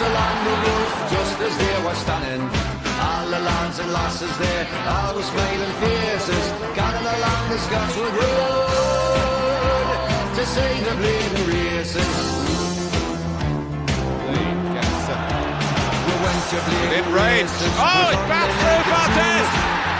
along the road, just as they were standing. All the lads and lasses there, all with smiling faces, gathered along the Scotswood Road to see the bleeding races. We went to bleeding races. Oh, it's back through Bartes!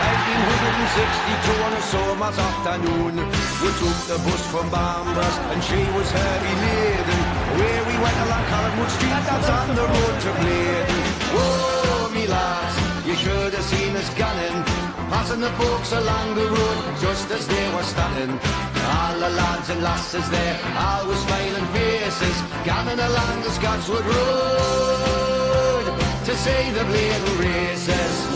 1862 on a summer's afternoon, we took the bus from Bambras and she was heavy laden. Where we went along Collinwood Street, that's on the road to Bladen. Whoa, me lads, you should have seen us gunning, passing the folks along the road just as they were standing. All the lads and lasses there, all with smiling faces, gammon along the Scotswood Road to see the bleeding races.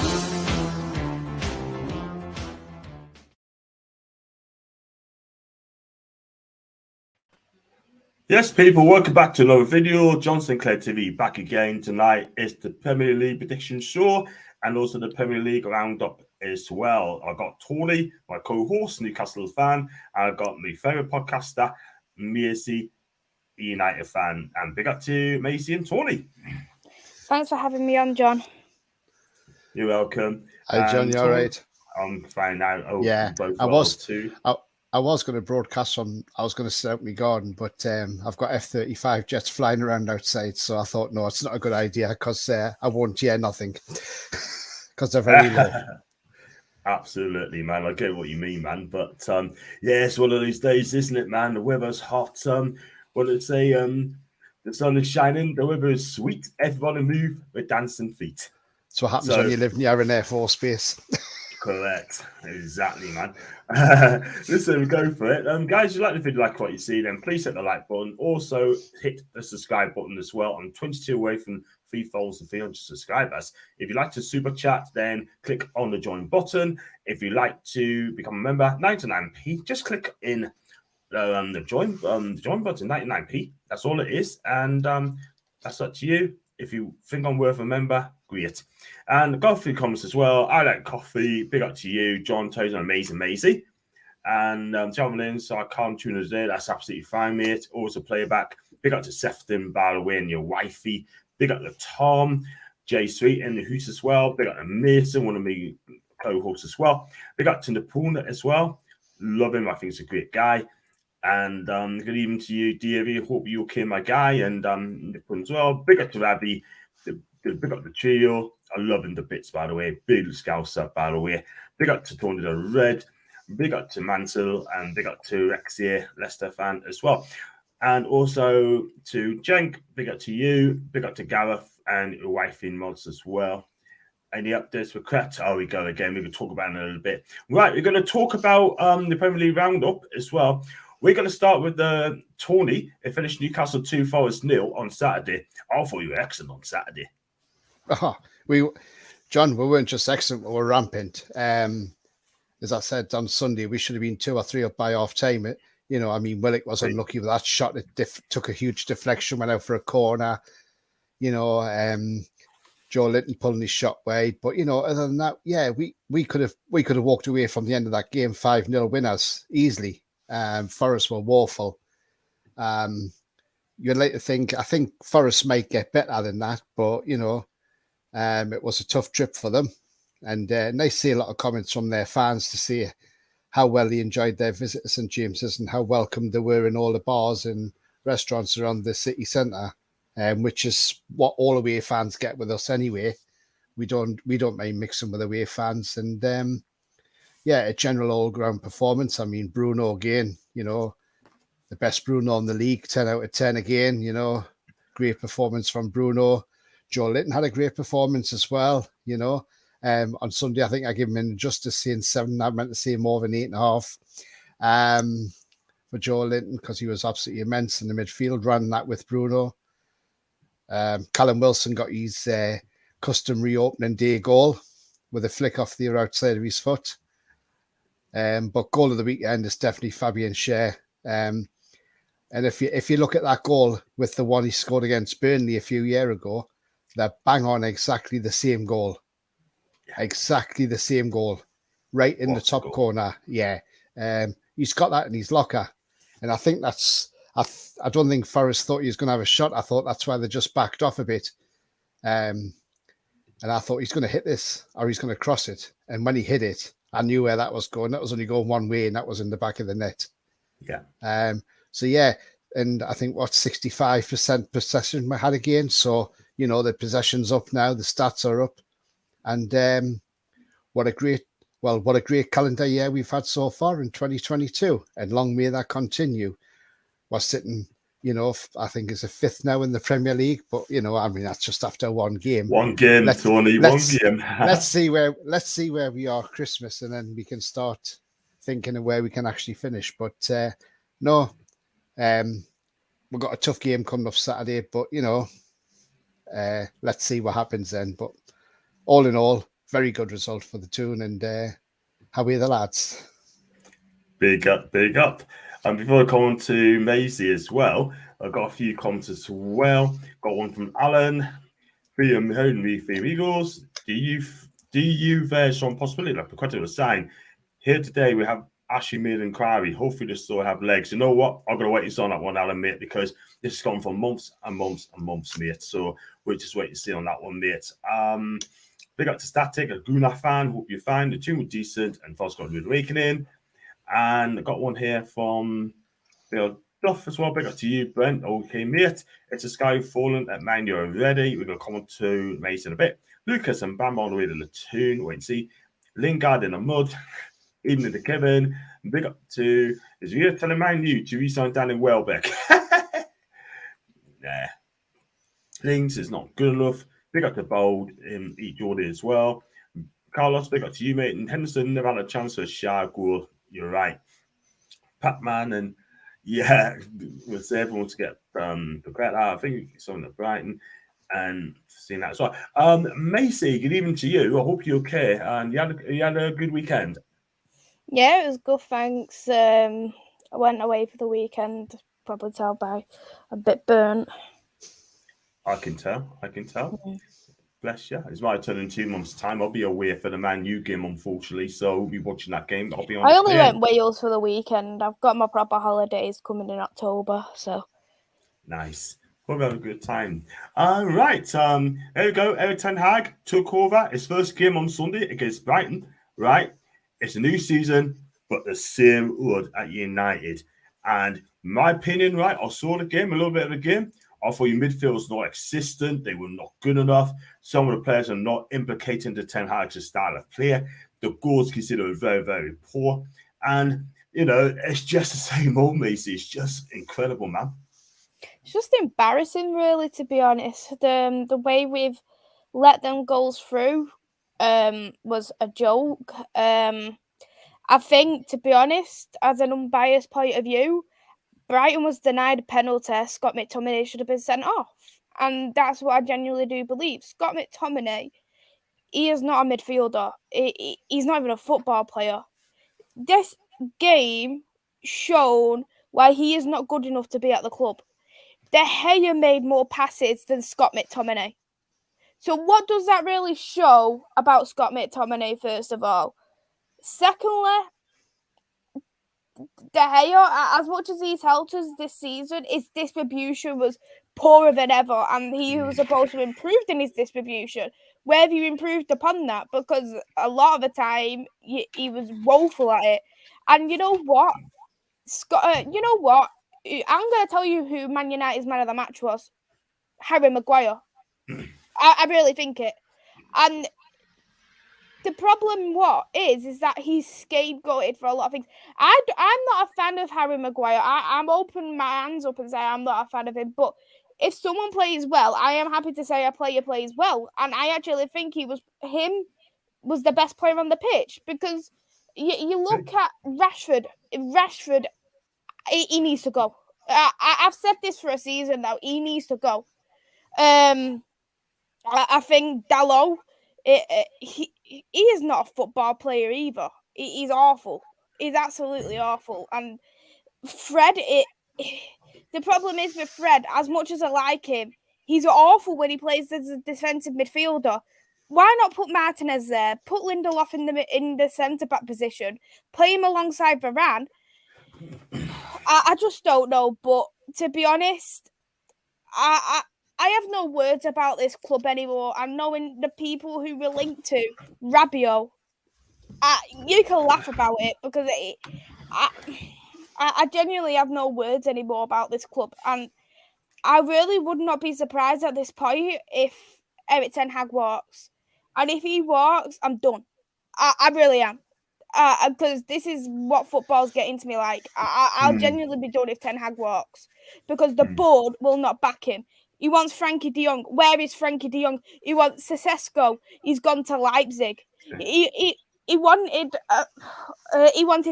Yes, people, welcome back to another video. John Sinclair TV back again. Tonight is the Premier League prediction show and also the Premier League roundup as well. I got Tony, my co-host, Newcastle fan, and I got my favourite podcaster, Maisy, United fan. And big up to Maisy and Tony. Thanks for having me on, John. You're welcome. Hi, John, you all right? I'm fine now. Oh, yeah, both I was too. I was going to broadcast from, I was going to set up my garden, but I've got F-35 jets flying around outside, so I thought, no, it's not a good idea because I won't hear nothing because they're very low. Absolutely, man. I get what you mean, man. But yeah, it's one of those days, isn't it, man? The weather's hot. What did it say? The sun is shining. The weather is sweet. Everybody move with dancing feet. That's what happens when you live near an Air Force base. Correct. Exactly, man. Listen, go for it. Guys, if you like the video, like what you see, then please hit the like button. Also, hit the subscribe button as well. I'm 22 away from 3,300 subscribers. If you'd like to super chat, then click on the join button. If you'd like to become a member, 99p, just click in the join button, 99p. That's all it is. And that's up to you. If you think I'm worth a member, great. And go through comments as well. I like coffee. Big up to you, John, Toes, and amazing Maisy. And traveling, so I can't tune us there. That's absolutely fine, mate. Also playback. Big up to Sefton, by the way, and your wifey. Big up to Tom, Jay Sweet in the house as well. Big up to Mason, one of my co-hosts as well. Big up to Napuna as well. Love him. I think he's a great guy. And good evening to you, DAV. Hope you're okay, my guy. And Napuna as well. Big up to Abby. Big up the trio. I love him to bits, by the way. Big Scouser, by the way. Big up to Tony the Red. Big up to Mansell. And big up to Rex here, Leicester fan as well. And also to Jenk. Big up to you. Big up to Gareth and your wife in mods as well. Any updates for Kret? Oh, we go again. We can talk about it in a little bit. Right, we're going to talk about the Premier League roundup as well. We're going to start with Tony. It finished Newcastle 2 Forest 0 on Saturday. I thought you were excellent on Saturday. John, we weren't just excellent, we were rampant. As I said on Sunday, we should have been 2 or 3 up by half time. Willock was unlucky with that shot. It took a huge deflection, went out for a corner. Joe Linton pulling his shot wide. But other than that, yeah, we could have walked away from the end of that game 5-0 winners easily. Forest were woeful. You'd like to think, I think Forest might get better than that, but it was a tough trip for them. And nice to see a lot of comments from their fans to see how well they enjoyed their visit to St James's and how welcome they were in all the bars and restaurants around the city centre, which is what all away fans get with us anyway. We don't mind mixing with away fans. And a general all-round performance. I mean, Bruno again, the best Bruno in the league, 10 out of 10 again, great performance from Bruno. Joe Linton had a great performance as well, On Sunday, I think I give him an injustice saying 7. I meant to say more than 8.5 for Joe Linton because he was absolutely immense in the midfield, running that with Bruno. Callum Wilson got his customary opening day goal with a flick off the outside of his foot. But goal of the weekend is definitely Fabian Schär. And if you look at that goal with the one he scored against Burnley a few years ago, they're bang on exactly the same goal. Exactly the same goal. Right in the top corner. Yeah. He's got that in his locker. And I think I don't think Forrest thought he was going to have a shot. I thought that's why they just backed off a bit. And I thought he's going to hit this or he's going to cross it. And when he hit it, I knew where that was going. That was only going one way, and that was in the back of the net. Yeah. So yeah, and I think 65% possession we had again. So the possession's up now, the stats are up, and what a great calendar year we've had so far in 2022, and long may that continue. We're sitting, I think it's a fifth now in the Premier League, but that's just after one game. Tony. One game. let's see where we are Christmas, and then we can start thinking of where we can actually finish. But we've got a tough game coming up Saturday, but let's see what happens then. But all in all, very good result for the Toon, and how are the lads? Big up. And before I come on to Maisy as well, I've got a few comments as well. Got one from Alan. Freedom Home for Eagles. Do you there's some possibility, like a was saying, here today we have Ashley made an inquiry. Hopefully this still have legs. You know what? I'm gonna wait on that one, Alan, mate, because this has gone for months and months and months, mate. So we'll just wait to see on that one, mate. Big up to Static, a Guna fan. Hope you're fine. The tune was decent and Foz got a good awakening. And I got one here from Bill Duff as well. Big up to you, Brent. Okay, mate. It's a Sky Fallen at Man Utd already. We're going to come on to Mason in a bit. Lucas and Bam all the way to Latoon. Wait and see. Lingard in the mud. Evening to Kevin. And big up to is you telling Man Utd to resign down in Welbeck. Nah. Links is not good enough. Big up to Bold in Eat Jordan as well. Carlos, big up to you, mate. And Henderson never had a chance for a shy goal. You're right. Pat-Man and we'll say everyone to get prepared. I think it's something at Brighton and seeing that as well. Maisy, good evening to you. I hope you're okay. And you had a good weekend. Yeah, it was good, thanks. I went away for the weekend, probably tell by a bit burnt. I can tell. Mm-hmm. Bless you. It's my turn in 2 months' time. I'll be away for the Man U game, unfortunately, so we'll be watching that game. I'll be on. I only went Wales for the weekend. I've got my proper holidays coming in October, so. Nice. We'll have a good time. Right. There we go. Erik ten Hag took over his first game on Sunday against Brighton. Right. It's a new season, but the same wood at United. And my opinion, right, I saw the game, a little bit of the game. I thought your midfield was not existent. They were not good enough. Some of the players are not implicating the Ten Hag's style of play. The goals considered very, very poor. And, it's just the same old Maisy. It's just incredible, man. It's just embarrassing, really, to be honest. The way we've let them goals through was a joke. I think, to be honest, as an unbiased point of view, Brighton was denied a penalty. Scott McTominay should have been sent off. And that's what I genuinely do believe. Scott McTominay, he is not a midfielder. He's not even a football player. This game shown why he is not good enough to be at the club. De Gea made more passes than Scott McTominay. So what does that really show about Scott McTominay, first of all? Secondly, De Gea, as much as he's helped us this season, his distribution was poorer than ever, and he was supposed to have improved in his distribution. Where have you improved upon that? Because a lot of the time, he was woeful at it. And you know what? I'm going to tell you who Man United's man of the match was. Harry Maguire. I really think it. And the problem is that he's scapegoated for a lot of things. I'm not a fan of Harry Maguire. I'm opening my hands up and say I'm not a fan of him. But if someone plays well, I am happy to say a player plays well. And I actually think him was the best player on the pitch. Because you look at Rashford. Rashford, he needs to go. I've said this for a season now. He needs to go. I think Dalot, he is not a football player either. He's awful. He's absolutely awful. And Fred, the problem is with Fred, as much as I like him, he's awful when he plays as a defensive midfielder. Why not put Martinez there? Put Lindelof in the centre-back position. Play him alongside Varane. I just don't know. But to be honest, I have no words about this club anymore. And knowing the people who we're linked to, Rabiot, you can laugh about it because I genuinely have no words anymore about this club. And I really would not be surprised at this point if Erik ten Hag walks. And if he walks, I'm done. I really am. Because this is what football's getting to me like. I'll genuinely be done if Ten Hag walks. Because the board will not back him. He wants Frankie de Jong. Where is Frankie de Jong? He wants Sesco. He's gone to Leipzig. He wanted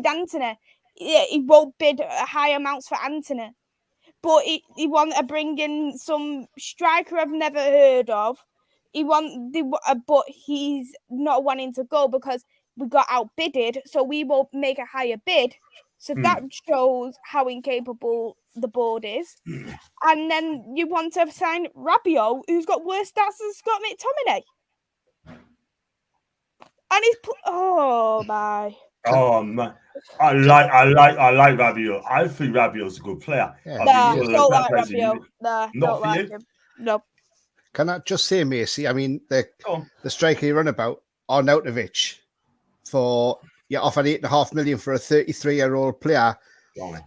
Antony. He won't bid high amounts for Antony. But he wanted to bring in some striker I've never heard of. But he's not wanting to go because we got outbidded, so we will make a higher bid. So that shows how incapable the board is. And then you want to sign Rabiot, who's got worse stats than Scott McTominay. And he's oh my. Oh man, I like Rabiot. I think Rabiot's a good player. Yeah. Don't like Rabiot. Not don't like him. No. Can I just say, Maisy? I mean, the striker you run about, Arnautovic, for you offered £8.5 million for a 33-year-old player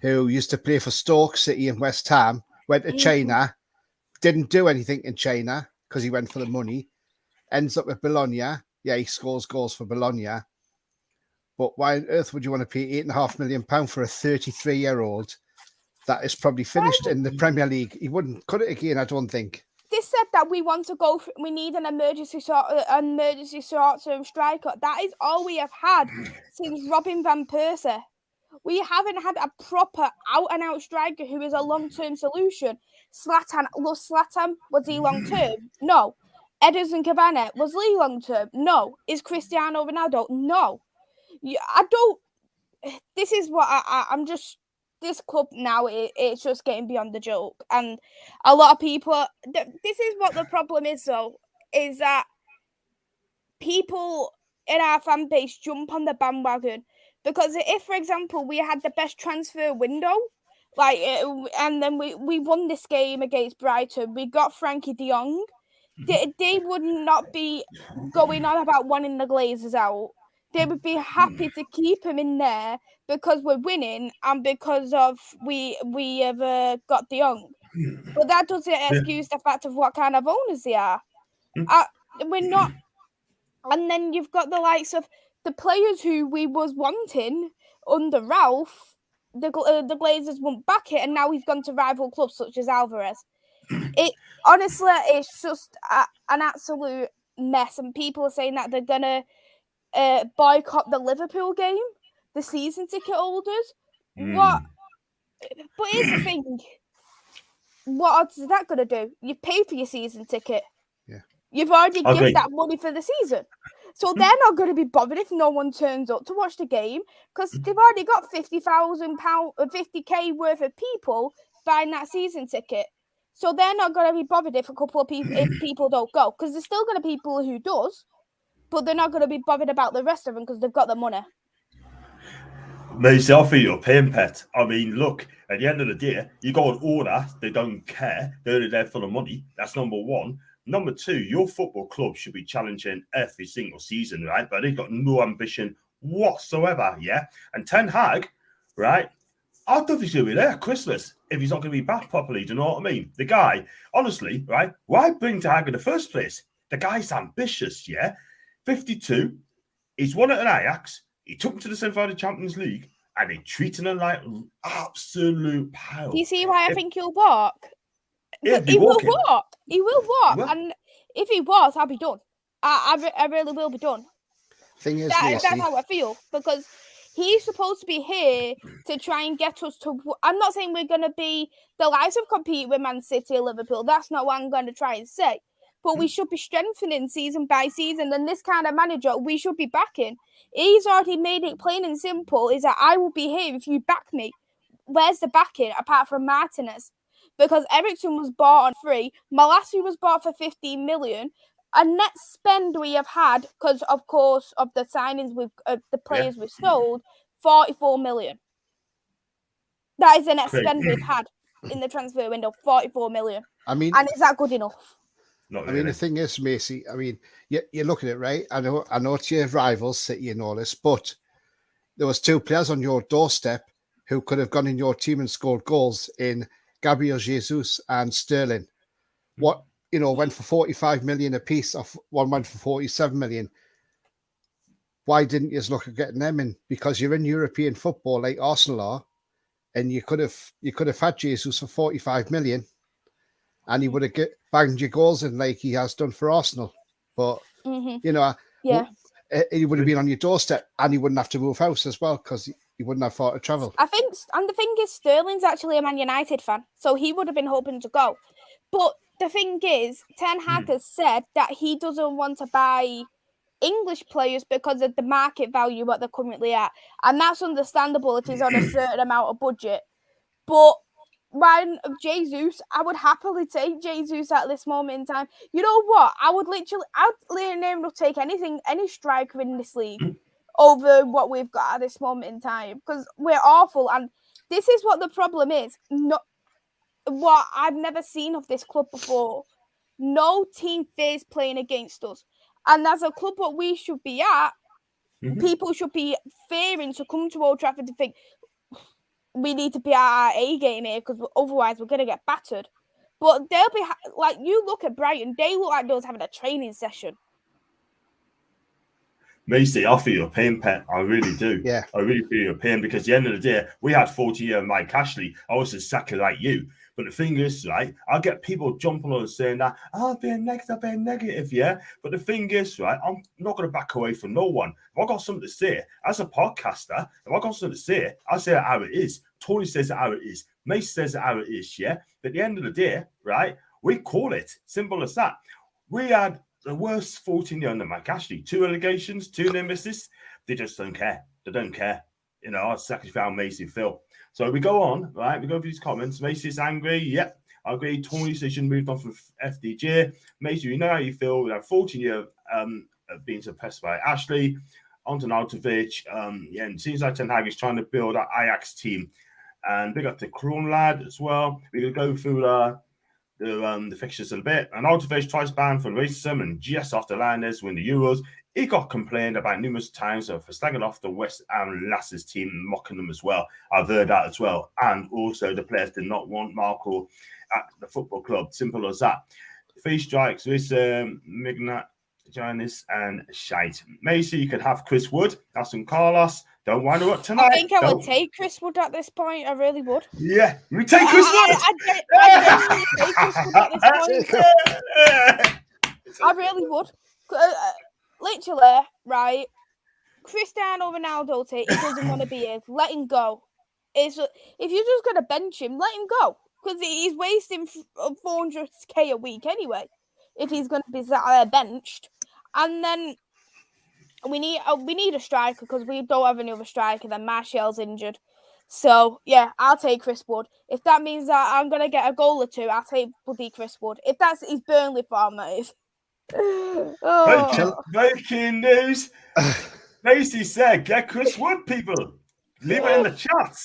who used to play for Stoke City and West Ham, went to China, didn't do anything in China because he went for the money, ends up with Bologna. Yeah, he scores goals for Bologna. But why on earth would you want to pay £8.5 million for a 33-year-old that is probably finished in the Premier League? He wouldn't cut it again, I don't think. They said that we want to go. We need an emergency short-term striker. That is all we have had since Robin van Persie. We haven't had a proper out-and-out striker who is a long-term solution. Zlatan, was he long-term? No. Edinson Cavani, was he long-term? No. Is Cristiano Ronaldo? No. I don't. This is what I'm just. This club now, it's just getting beyond the joke. And a lot of people, this is what the problem is, though, is that people in our fan base jump on the bandwagon. Because if, for example, we had the best transfer window, and then we won this game against Brighton, we got Frankie de Jong, they would not be going on about wanting the Glazers out. They would be happy to keep him in there because we're winning and because of we have got de Jong. But that doesn't excuse the fact of what kind of owners they are. We're not. And then you've got the likes of the players who we was wanting under Ralph. The Glazers won't back it, and now he's gone to rival clubs such as Alvarez. Honestly, it's just an absolute mess, and people are saying that they're gonna boycott the Liverpool game, the season ticket holders. What? But here's the thing: what odds is that going to do? You pay for your season ticket. Yeah. You've already given that money for the season, so they're not going to be bothered if no one turns up to watch the game because they've already got £50,000, £50K worth of people buying that season ticket. So they're not going to be bothered if a couple of people if people don't go because there's still going to be people who does. But they're not going to be bothered about the rest of them because they've got the money. Maisy, I think you're paying pet. I mean, look, at the end of the day, you go on order, they don't care. They're only there for the money. That's number one. Number two, your football club should be challenging every single season, right? But they've got no ambition whatsoever, yeah? And Ten Hag, right? I don't think he's going to be there at Christmas if he's not going to be back properly. Do you know what I mean? The guy, honestly, right? Why bring Ten Hag in the first place? The guy's ambitious, yeah? 52, he's won at an Ajax, he took him to the semi-final Champions League, and he treated him like absolute pile. Do you see why I think he'll walk? He will walk. He will walk. And if he was, I'll be done. I really will be done. Thing is, that's how I feel. Because he's supposed to be here to try and get us to... I'm not saying we're going to be the likes of compete with Man City or Liverpool. That's not what I'm going to try and say. But we should be strengthening season by season. And this kind of manager, we should be backing. He's already made it plain and simple, is that I will be here if you back me. Where's the backing, apart from Martinez? Because Ericsson was bought on free. Malassi was bought for 15 million. A net spend we have had, because, of course, of the signings with the players we've sold, 44 million. That is the net spend we've had. in the transfer window, 44 million. I mean, And is that good enough? Not I really. mean, the thing is, Maisy, I mean, you look at it, right? I know it's your rivals, City and all this, but there was 2 players on your doorstep who could have gone in your team and scored goals in Gabriel Jesus and Sterling. What, went for 45 million a piece, one went for 47 million. Why didn't you look at getting them in? Because you're in European football like Arsenal are, and you could have had Jesus for 45 million, and he would have banged your goals in like he has done for Arsenal. But Yeah. he would have been on your doorstep, and he wouldn't have to move house as well because he wouldn't have far to travel. I think, and the thing is, Sterling's actually a Man United fan, so he would have been hoping to go. But the thing is, Ten Hag has said that he doesn't want to buy English players because of the market value what they're currently at, and that's understandable if he's on a certain amount of budget. But Ryan of Jesus, I would happily take Jesus at this moment in time. You know what? I'd name will take any striker in this league over what we've got at this moment in time because we're awful, and this is what the problem is. What I've never seen of this club before. No team fears playing against us. And as a club, what we should be at, people should be fearing to come to Old Trafford to think we need to be at our A game here because otherwise we're going to get battered. But they'll be like, you look at Brighton, they look like those having a training session. Maisy, I feel your pain, Pet. I really do. Yeah. I really feel your pain because at the end of the day, we had 40-year Mike Ashley. I was exactly like you. But the thing is, right, I get people jumping on and saying that, being negative, yeah. But the thing is, right, I'm not going to back away from no one. If I got something to say, as a podcaster, if I got something to say, I say it how it is. Tony says it how it is. Mace says it how it is, yeah. But at the end of the day, right, we call it. Simple as that. We had the worst 14-year under Mike Ashley. 2 allegations, 2 near misses. They just don't care. They don't care. I exactly found Maisy Phil. So we go on, right? We go through these comments. Macy's angry. Yep, I agree. Tony says you moved on from FDJ. Macy, you know how you feel. We have 14 years being suppressed by Ashley. Anton Altovich. And it seems like Ten Hag is trying to build that Ajax team. And big up to Kroon lad as well. We could go through the fixtures in a bit. And Altovich twice banned from racism and GS after Lioness win the Euros. He got complained about numerous times for slagging off the West Ham Lasses team and mocking them as well. I've heard that as well. And also the players did not want Marco at the football club. Simple as that. 3 strikes with Mignat, Giannis and Shite. Macy, you could have Chris Wood. Aston Carlos. Don't wind her up tonight. I think I would take Chris Wood at this point. I really would. Yeah, you would take Chris Wood. I take Chris Wood at this point. I really would. Literally, right? Cristiano Ronaldo, he doesn't want to be here. Let him go. If you're just going to bench him, let him go. Because he's wasting 400k a week anyway. If he's going to be benched. And then we need a striker because we don't have any other striker. Then Martial's injured. So, yeah, I'll take Chris Wood. If that means that I'm going to get a goal or 2, I'll take bloody Chris Wood. If that's his Burnley form, that is. Breaking news. Macy said, get Chris Wood, people. Leave it in the chat.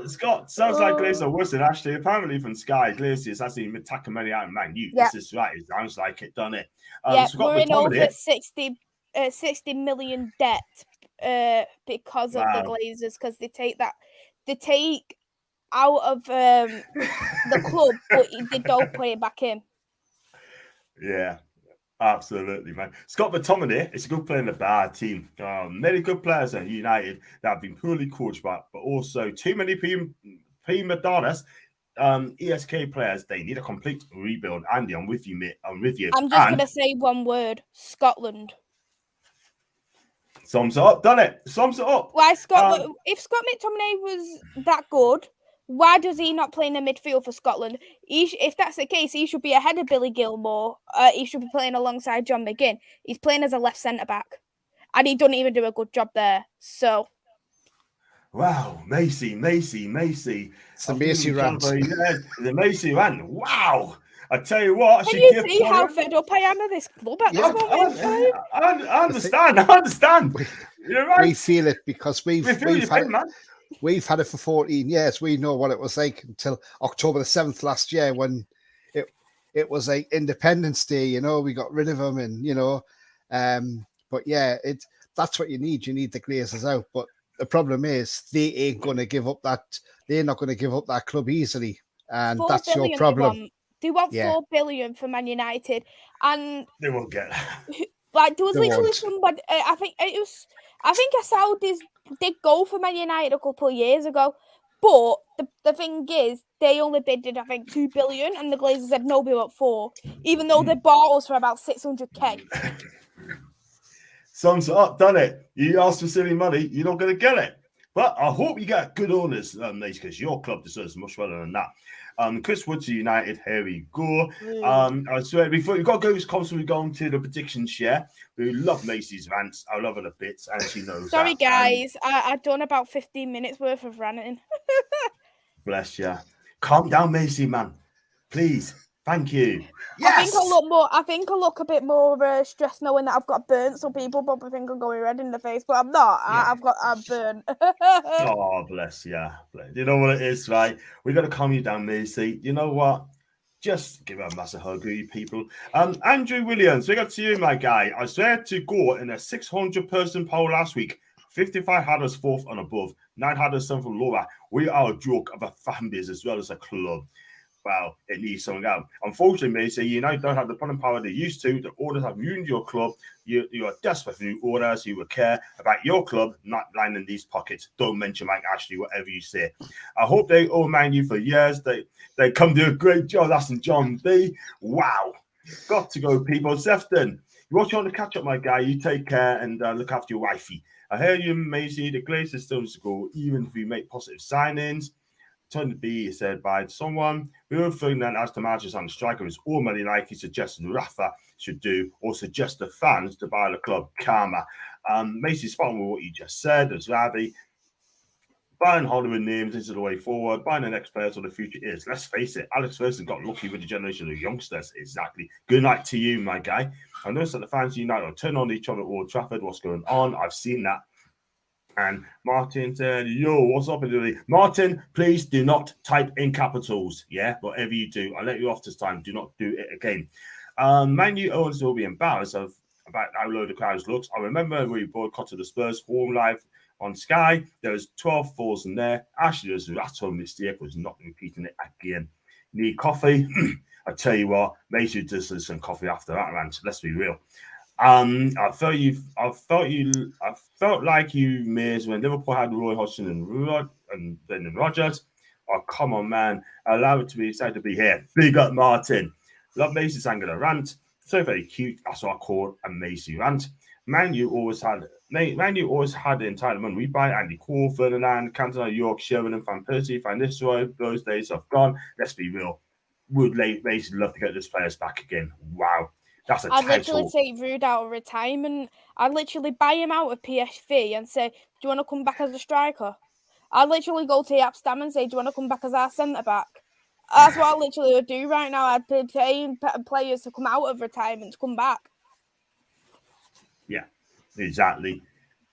Scott sounds like Glazer worse than Ashley. Apparently from Sky, Glazer is actually attacking many out in Man Utd. Yeah. This is right. It sounds like it, doesn't it? We're in over 60 million debt because of the Glazers, because they take out of the club, but they don't put it back in. Yeah, absolutely, man. Scott McTominay is a good player in a bad team. Many good players at United that have been poorly coached, but also too many prima donnas. ESK players, they need a complete rebuild. Andy, I'm with you, mate. I'm with you. I'm just going to say one word: Scotland. Sums it up, doesn't it? Sums it up. Why if Scott McTominay was that good, why does he not play in the midfield for Scotland? If that's the case, he should be ahead of Billy Gilmore. He should be playing alongside John McGinn. He's playing as a left centre-back. And he doesn't even do a good job there. So... Wow, Macy. It's the Macy rant. The Macy rant. Wow. I tell you what. Can you see how fed up I am of this club at this moment? I understand. You're right. We feel it because we've We've had it for 14 years. We know what it was like until October the 7th last year when it was like Independence Day, you know, we got rid of them and, you know, but yeah, that's what you need. You need the Glazers out. But the problem is they ain't going to give up they're not going to give up that club easily. And that's your problem. They want 4 billion for Man United. And they won't get like there was literally somebody, I think a Saudis did go for Man United a couple of years ago. But the thing is, they only bidded, I think, 2 billion, and the Glazers said no, we want 4, even though they bought us for about 600k. Sums it up, done it. You ask for silly money, you're not going to get it. But I hope you get good owners, Mace, because your club deserves much better than that. Chris Wood to United, here we go. I swear, before you got to go, constantly going to the predictions share. We love Macy's rants. I love her a bit, and she knows. Sorry, guys, I've done about 15 minutes worth of ranting. Bless you. Calm down, Macy, man. Please. Thank you. Yes! I think I look a bit more stressed knowing that I've got burnt, so people probably think I'm going red in the face, but I'm not. Yeah. I'm burnt. Oh, bless you. You know what it is, right? We got to calm you down, Macy. You know what? Just give her a massive hug, you people. Andrew Williams, we got to you, my guy. I swear to God, in a 600-person poll last week, 55 had us 4th and above, 9 had us 7th and lower. We are a joke of a fan base as well as a club. Well, it needs something out. Unfortunately, Macy, United don't have the pulling power they used to. The orders have ruined your club. You are desperate for new orders. You would care about your club, not lining these pockets. Don't mention Mike Ashley, whatever you say. I hope they all Man you for years. They come do a great job. Aston John B. Wow. Got to go, people. Sefton, you watch on the catch up, my guy. You take care and look after your wifey. I hear you, Macy. The Glazers still needs to go, even if we make positive signings. Turn to be said by someone who think that as the managers and the striker is all money like he suggested Rafa should do, or suggest the fans to buy the club karma. Macy spot on with what you just said as Ravi. Buying Hollywood names is the way forward. Buying the next players for the future is. Let's face it, Alex Ferguson got lucky with the generation of youngsters. Exactly. Good night to you, my guy. I noticed that the fans of United will turn on each other at Old Trafford. What's going on? I've seen that. And Martin said, yo, what's up? Martin, please do not type in capitals. Yeah, whatever you do. I'll let you off this time. Do not do it again. Man U owners will be embarrassed about how low the crowd looks. I remember we boycotted the Spurs home live on Sky. There was 12 falls in there. Actually, there's a rat on mistake. Was not repeating it again. Need coffee? I tell you what, Maisy does some coffee after that rant. Let's be real. I felt like you, Mays, when Liverpool had Roy Hodgson and Brendan Rodgers. Oh, come on, man. Allow it to be excited to be here. Big up, Martin. Love Macy's angular rant. So very cute. That's what I call a Macy rant. Man U always had the entitlement. We buy Andy Cole, Ferdinand, Cantona, York, Sherman, and Van Persie, Van Nistelrooy. Those days have gone. Let's be real. Would Macy love to get those players back again? Wow. That's a title. I'd literally take Rude out of retirement. I'd literally buy him out of PSV and say, do you want to come back as a striker? I'd literally go to Aston and say, do you want to come back as our centre-back? That's what I literally would do right now. I'd pay players to come out of retirement to come back. Yeah, exactly.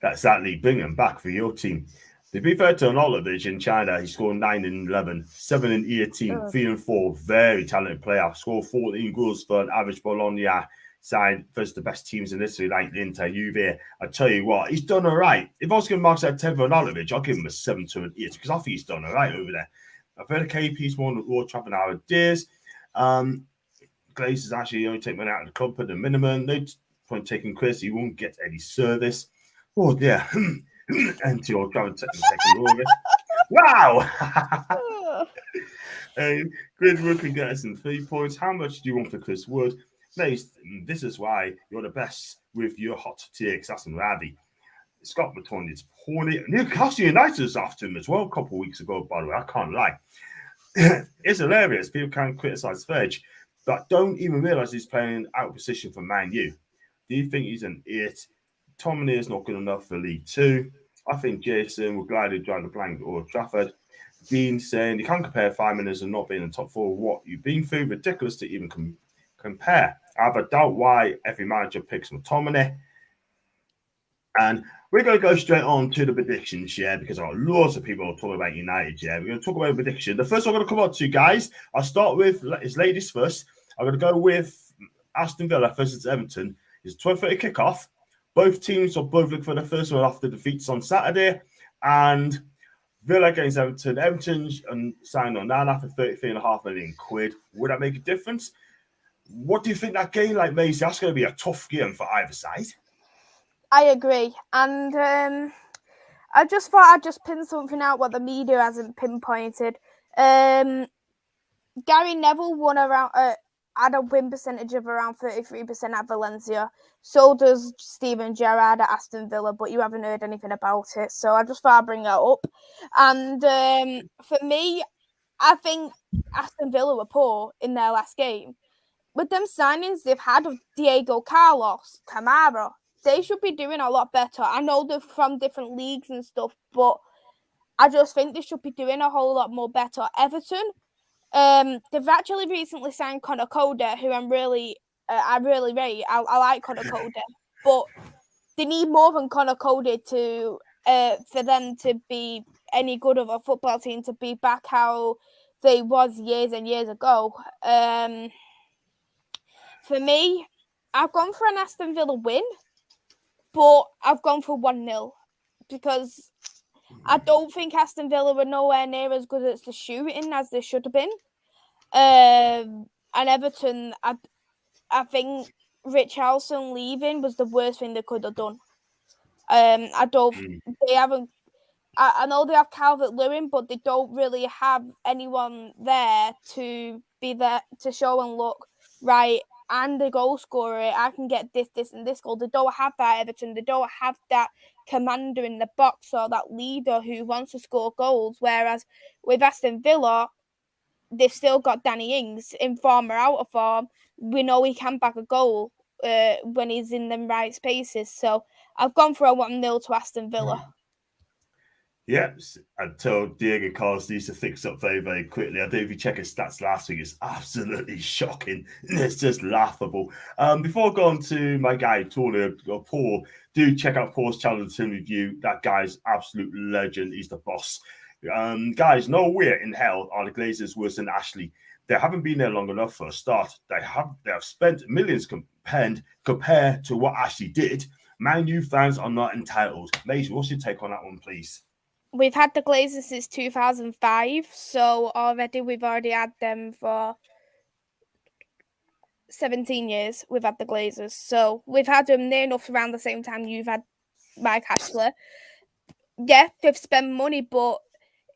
Exactly. Bring them back for your team. To be fair to Olovic in China, he scored 9 in 11, 7 in EA team, 3 and 4. Very talented player. Scored 14 goals for an average Bologna side versus the best teams in Italy, like Inter, Juve. I tell you what, he's done all right. If I was going to mark that 10 for Olovic, I'll give him a 7 to an 8 because I think he's done all right over there. I've heard of KP's more than Old Trafford nowadays. Glazers actually only take money out of the club at the minimum. No point taking Chris, he won't get any service. Oh, dear. Into your travel second August. Wow! Good Wood can get us some 3 points. How much do you want for Chris Wood? Mate, this is why you're the best with your hot takes. That's Ravi. Scott Maton is poorly. Newcastle United is after him as well a couple of weeks ago, by the way. I can't lie. It's hilarious. People can criticize Fedge, but don't even realize he's playing out of position for Man U. Do you think he's an 8? Tomine is not good enough for League 2. I think Jason will gladly drive the blank or Trafford. Dean saying you can't compare 5 minutes and not being in the top 4 of what you've been through. Ridiculous to even compare. I have a doubt why every manager picks Tomine. And we're going to go straight on to the predictions, yeah, because there are lots of people talking about United, yeah. We're going to talk about prediction. The first one I'm going to come on to, guys, I'll start with, it's ladies first. I'm going to go with Aston Villa versus Everton. It's a 12:30 kickoff. Both teams are both looking for the first one after defeats on Saturday. And Villa against Everton. Everton's signed on now for 33.5 million quid. Would that make a difference? What do you think that game, like Maisy, that's going to be a tough game for either side? I agree. And I just thought I'd just pin something out what the media hasn't pinpointed. Gary Neville won around had a win percentage of around 33% at Valencia. So does Steven Gerrard at Aston Villa, but you haven't heard anything about it. So I just thought I'd bring that up. And for me, I think Aston Villa were poor in their last game. With them signings they've had of Diego Carlos, Kamara, they should be doing a lot better. I know they're from different leagues and stuff, but I just think they should be doing a whole lot more better. Everton, they've actually recently signed Conor Coder, who I really rate. I like Conor Coder, but they need more than Conor Coder to for them to be any good of a football team, to be back how they was years and years ago. For me, I've gone for an Aston Villa win, but I've gone for 1-0 because I don't think Aston Villa were nowhere near as good at the shooting as they should have been. And Everton, I think Richarlison leaving was the worst thing they could have done. They haven't. I know they have Calvert-Lewin, but they don't really have anyone there to be there to show and look right. And the goal scorer, I can get this, and this goal. They don't have that at Everton. They don't have that commander in the box or that leader who wants to score goals. Whereas with Aston Villa, they've still got Danny Ings in form or out of form. We know he can back a goal when he's in them right spaces. So I've gone for a 1-0 to Aston Villa. Yes, until Diego Carlos needs to fix up very, very quickly. I don't know if you check his stats last week, it's absolutely shocking. It's just laughable. Before going to my guy, Paul, do check out Paul's channel to review. That guy's absolute legend. He's the boss. Guys, nowhere in hell are the Glazers worse than Ashley. They haven't been there long enough for a start. They have spent millions compared to what Ashley did. Man U fans are not entitled. Maisy, what's your take on that one, please? We've had the Glazers since 2005, so we've already had them for 17 years. We've had the Glazers, so we've had them near enough around the same time you've had Mike Ashley. Yeah, they've spent money, but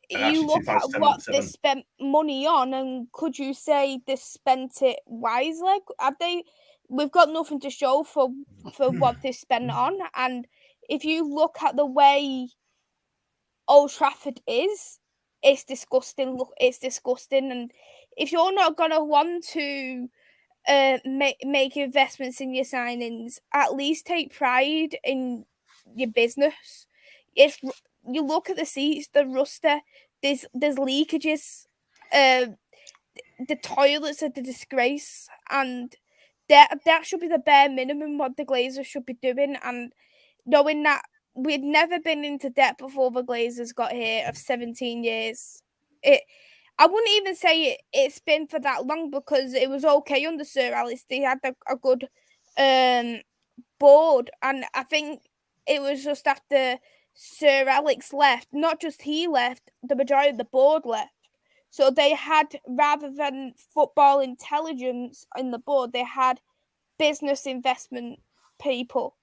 you look at what they spent money on, and could you say they spent it wisely? Have they? We've got nothing to show for what they spent on, and if you look at the way Old Trafford is, it's disgusting. Look, it's disgusting, and if you're not gonna want to make investments in your signings, at least take pride in your business. If you look at the seats, they're rusty. There's leakages. The toilets are the disgrace, and that should be the bare minimum what the Glazers should be doing. And knowing that we'd never been into debt before the Glazers got here of 17 years. I wouldn't even say it's been for that long, because it was okay under Sir Alex. They had a good board, and I think it was just after Sir Alex left, not just he left, the majority of the board left. So they had, rather than football intelligence in the board, they had business investment people,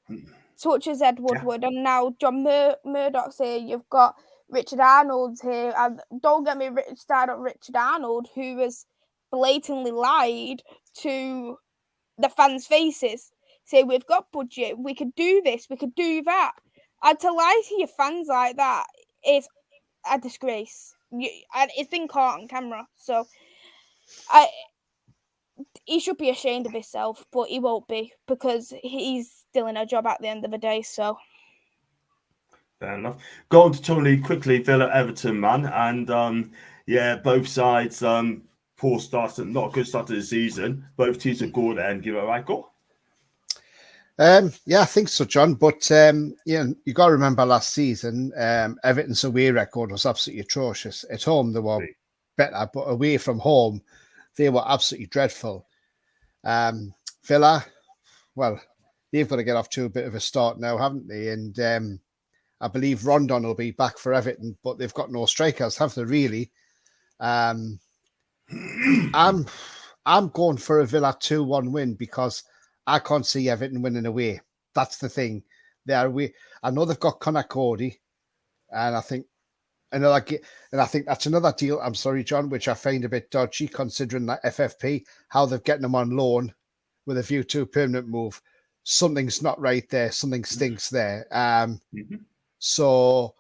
such as Ed Woodward, and now John Murdoch's here. You've got Richard Arnold's here, and don't get me started on Richard Arnold, who has blatantly lied to the fans' faces, say we've got budget, we could do this, we could do that, and to lie to your fans like that is a disgrace. And it's been caught on camera, so he should be ashamed of himself, but he won't be, because he's still in a job at the end of the day. So fair enough. Go on to Tony quickly, Villa Everton, man. And both sides, poor start, not a good start to the season. Both teams are good and give it a right goal. Yeah, I think so, John. But you got to remember last season, Everton's away record was absolutely atrocious. At home, they were better, but away from home, they were absolutely dreadful. Villa, well, they've got to get off to a bit of a start now, haven't they? And I believe Rondon will be back for Everton, but they've got no strikers, have they? Really? I'm going for a Villa 2-1 win because I can't see Everton winning away. That's the thing. They are away. I know they've got Connor Cody, and I think that's another deal. I'm sorry, John, which I find a bit dodgy considering that FFP, how they've getting them on loan with a view to a permanent move. Something's not right there. Something stinks there. So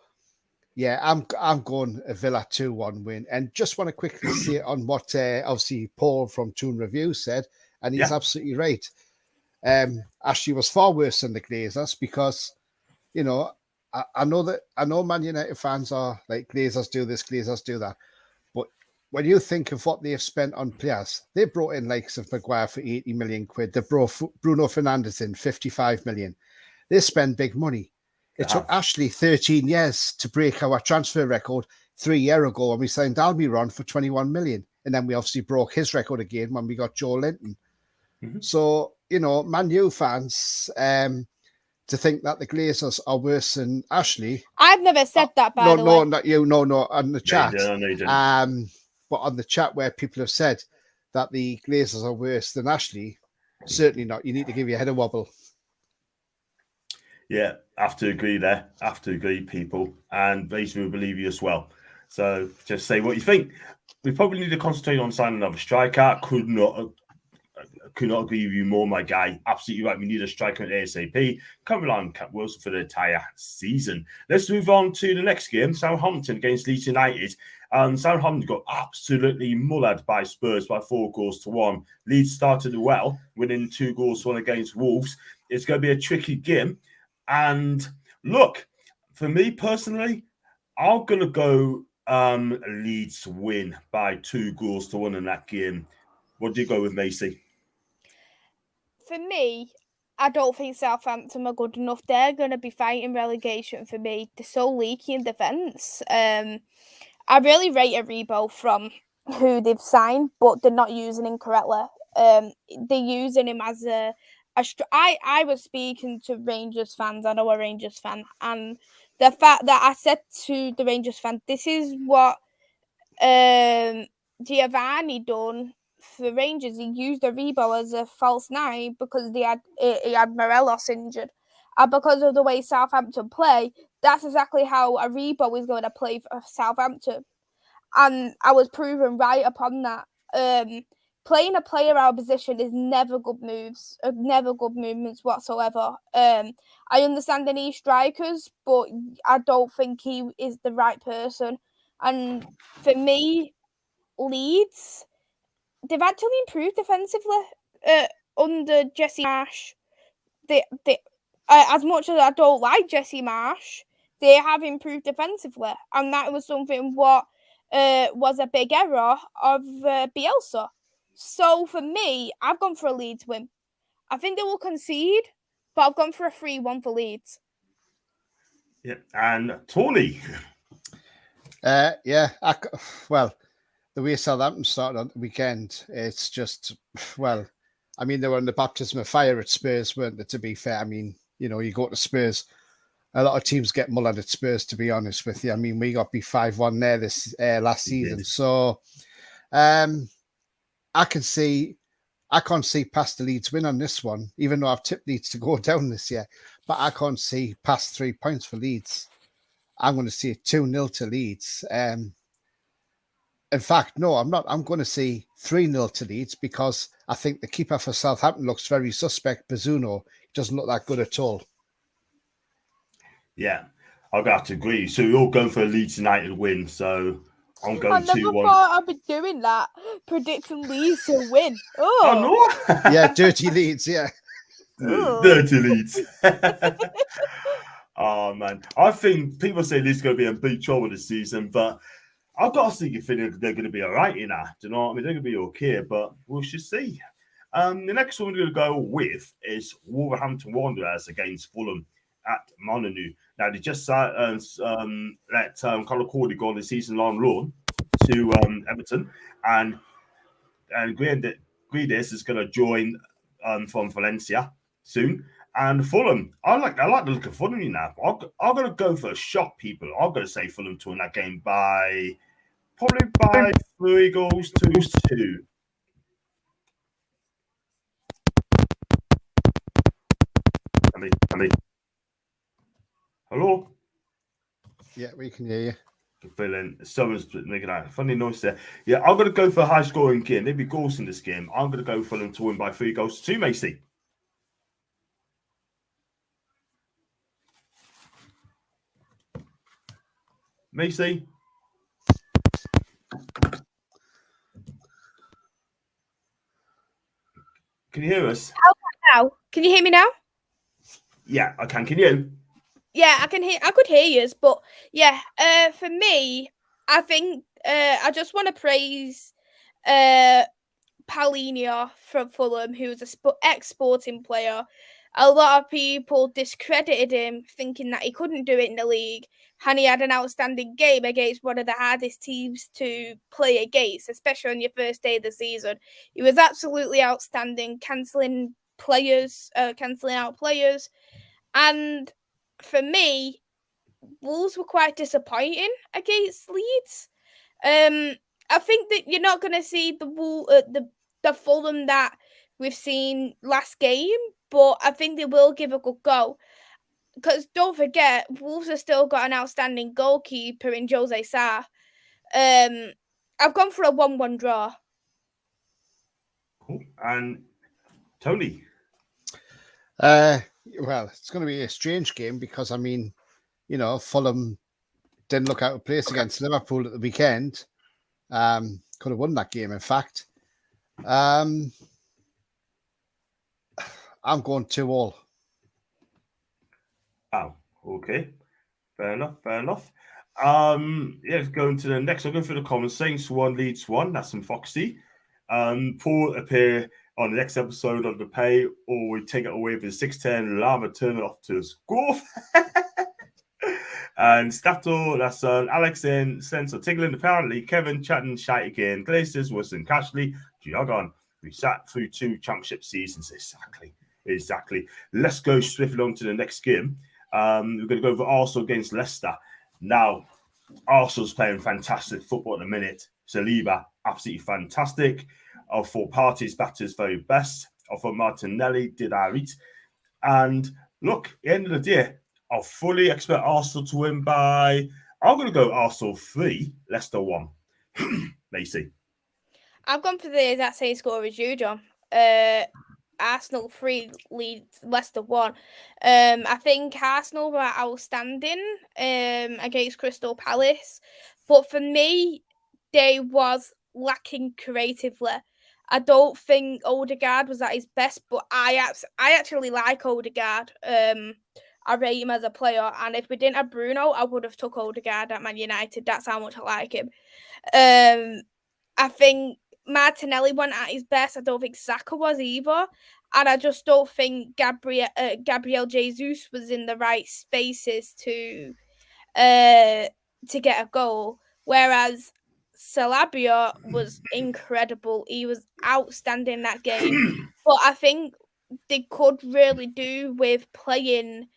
yeah, I'm going a Villa 2-1 win. And just want to quickly see it on what obviously Paul from Toon Review said, and he's absolutely right. Ashley was far worse than the Glazers because, you know, I know Man United fans are like, Glazers do this, Glazers do that. But when you think of what they've spent on players, they brought in likes of Maguire for 80 million quid. They brought Bruno Fernandes in 55 million. They spend big money. It took Ashley 13 years to break our transfer record 3 years ago when we signed Almiron for 21 million. And then we obviously broke his record again when we got Joe Linton. So, you know, Man U fans, to think that the Glazers are worse than Ashley. I've never said that, by the way. No, not you. No, on the chat. No, you didn't. But on the chat where people have said that the Glazers are worse than Ashley, certainly not. You need to give your head a wobble. Yeah, I have to agree there. I have to agree, people. And basically, we believe you as well. So just say what you think. We probably need to concentrate on signing another striker. Could not agree with you more, my guy. Absolutely right. We need a striker at ASAP. Can't rely on Cap Wilson for the entire season. Let's move on to the next game. Southampton against Leeds United. Southampton got absolutely mullered by Spurs by 4-1. Leeds started well, winning 2-1 against Wolves. It's going to be a tricky game. And look, for me personally, I'm going to go Leeds win by 2-1 in that game. What do you go with, Maisy? For me, I don't think Southampton are good enough. They're going to be fighting relegation for me. They're so leaky in defence. I really rate Aribo from who they've signed, but they're not using him correctly. They're using him as I was speaking to Rangers fans. I know a Rangers fan, and the fact that I said to the Rangers fan, this is what Giovanni done for Rangers. He used Aribo as a false nine because he had Morelos injured. And because of the way Southampton play, that's exactly how Aribo is going to play for Southampton. And I was proven right upon that. Playing a player out of position is never good moves, never good movements whatsoever. I understand they need strikers, but I don't think he is the right person. And for me, Leeds, they've actually improved defensively under Jesse Marsh. They as much as I don't like Jesse Marsh, they have improved defensively, and that was something what was a big error of Bielsa. So for me, I've gone for a Leeds win. I think they will concede, but I've gone for a 3-1 for Leeds. Yeah, and Tony. Well, the way Southampton started on the weekend, it's just, well, I mean, they were in the baptism of fire at Spurs, weren't they, to be fair? I mean, you know, you go to Spurs, a lot of teams get mullered at Spurs, to be honest with you. I mean, we got beat 5-1 there this last season. So I can't see past the Leeds win on this one, even though I've tipped Leeds to go down this year. But I can't see past 3 points for Leeds. I'm going to see it 2-0 to Leeds. In fact, no, I'm not. I'm going to see 3-0 to Leeds because I think the keeper for Southampton looks very suspect. Bazzuno doesn't look that good at all. Yeah, I've got to agree. So we're all going for a Leeds United win. So I'm going 2-1. I never thought I'd be doing that, predicting Leeds to win. Oh no. Yeah, dirty Leeds, yeah. Dirty Leeds. Oh, man. I think people say Leeds is going to be in big trouble this season, but I've got to think they're going to be all right, you know. Do you know what I mean? They're going to be okay, but we should see. The next one we're going to go with is Wolverhampton Wanderers against Fulham at Molineux. Now, they just let Conor Cody go on the season-long loan to Everton, and Guedes is going to join from Valencia soon. And Fulham, I like the look of Fulham now. I'm going to go for a shot, people. I'm going to say Fulham to win that game probably by 3 goals to 2. Hello? Yeah, we can hear you. Feeling someone's making a funny noise there. Yeah, I'm going to go for a high scoring game. There'll be goals in this game. I'm going to go for them to win by 3 goals to 2, Maisy. Maisy? Can you hear us? Now, can you hear me now? Yeah, I can. Can you? Yeah, I can hear. I could hear you, but yeah. For me, I think I just want to praise Paulinho from Fulham, who was a ex-Sporting player. A lot of people discredited him, thinking that he couldn't do it in the league. And he had an outstanding game against one of the hardest teams to play against, especially on your first day of the season. He was absolutely outstanding, cancelling out players. And for me, Wolves were quite disappointing against Leeds. I think that you're not going to see the Fulham that we've seen last game, but I think they will give a good go. Because don't forget, Wolves have still got an outstanding goalkeeper in Jose Sarr. I've gone for a 1-1 draw. Cool. And Tony? Well, it's going to be a strange game because, I mean, you know, Fulham didn't look out of place against Liverpool at the weekend. Could have won that game, in fact. I'm going 2-2. Oh, okay. Fair enough. Yeah, going to the next. I'll go for the comments. Saints 1, Leeds 1. That's from Foxy. Paul appear on the next episode of the pay, or we take it away with 6-10 Lama turn it off to score. And Stato, that's Alex in Sensor Tigland. Apparently, Kevin chatting shite again. Glaciers, Wilson, Cashley, Giagon. We sat through 2 championship seasons. Exactly. Let's go swiftly on to the next game. We're going to go for Arsenal against Leicester. Now, Arsenal's playing fantastic football at the minute. Saliba, absolutely fantastic. I thought Partey's back to his very best. I thought Martinelli did our eat. And look, at the end of the day, I fully expect Arsenal to win by... I'm going to go Arsenal 3, Leicester 1. Maisy. I've gone for the exact same score as you, John. Arsenal 3, Leeds, Leicester 1. I think Arsenal were outstanding against Crystal Palace. But for me, they was lacking creatively. I don't think Odegaard was at his best, but I actually like Odegaard. I rate him as a player, and if we didn't have Bruno, I would have took Odegaard at Man United. That's how much I like him. I think Martinelli wasn't at his best. I don't think Saka was either, and I just don't think Gabriel Jesus was in the right spaces to get a goal. Whereas Salabia was incredible. He was outstanding that game. But I think they could really do with playing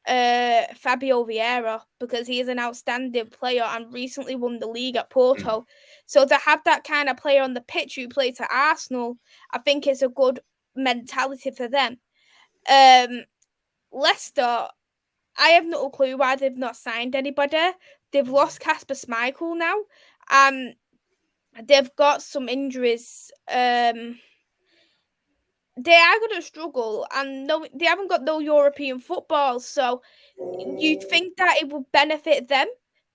Fabio Vieira, because he is an outstanding player and recently won the league at Porto. So to have that kind of player on the pitch who plays at Arsenal, I think it's a good mentality for them. Leicester, I have no clue why they've not signed anybody. They've lost Kasper Schmeichel now. They've got some injuries. They are going to struggle, and they haven't got no European football, so you'd think that it will benefit them.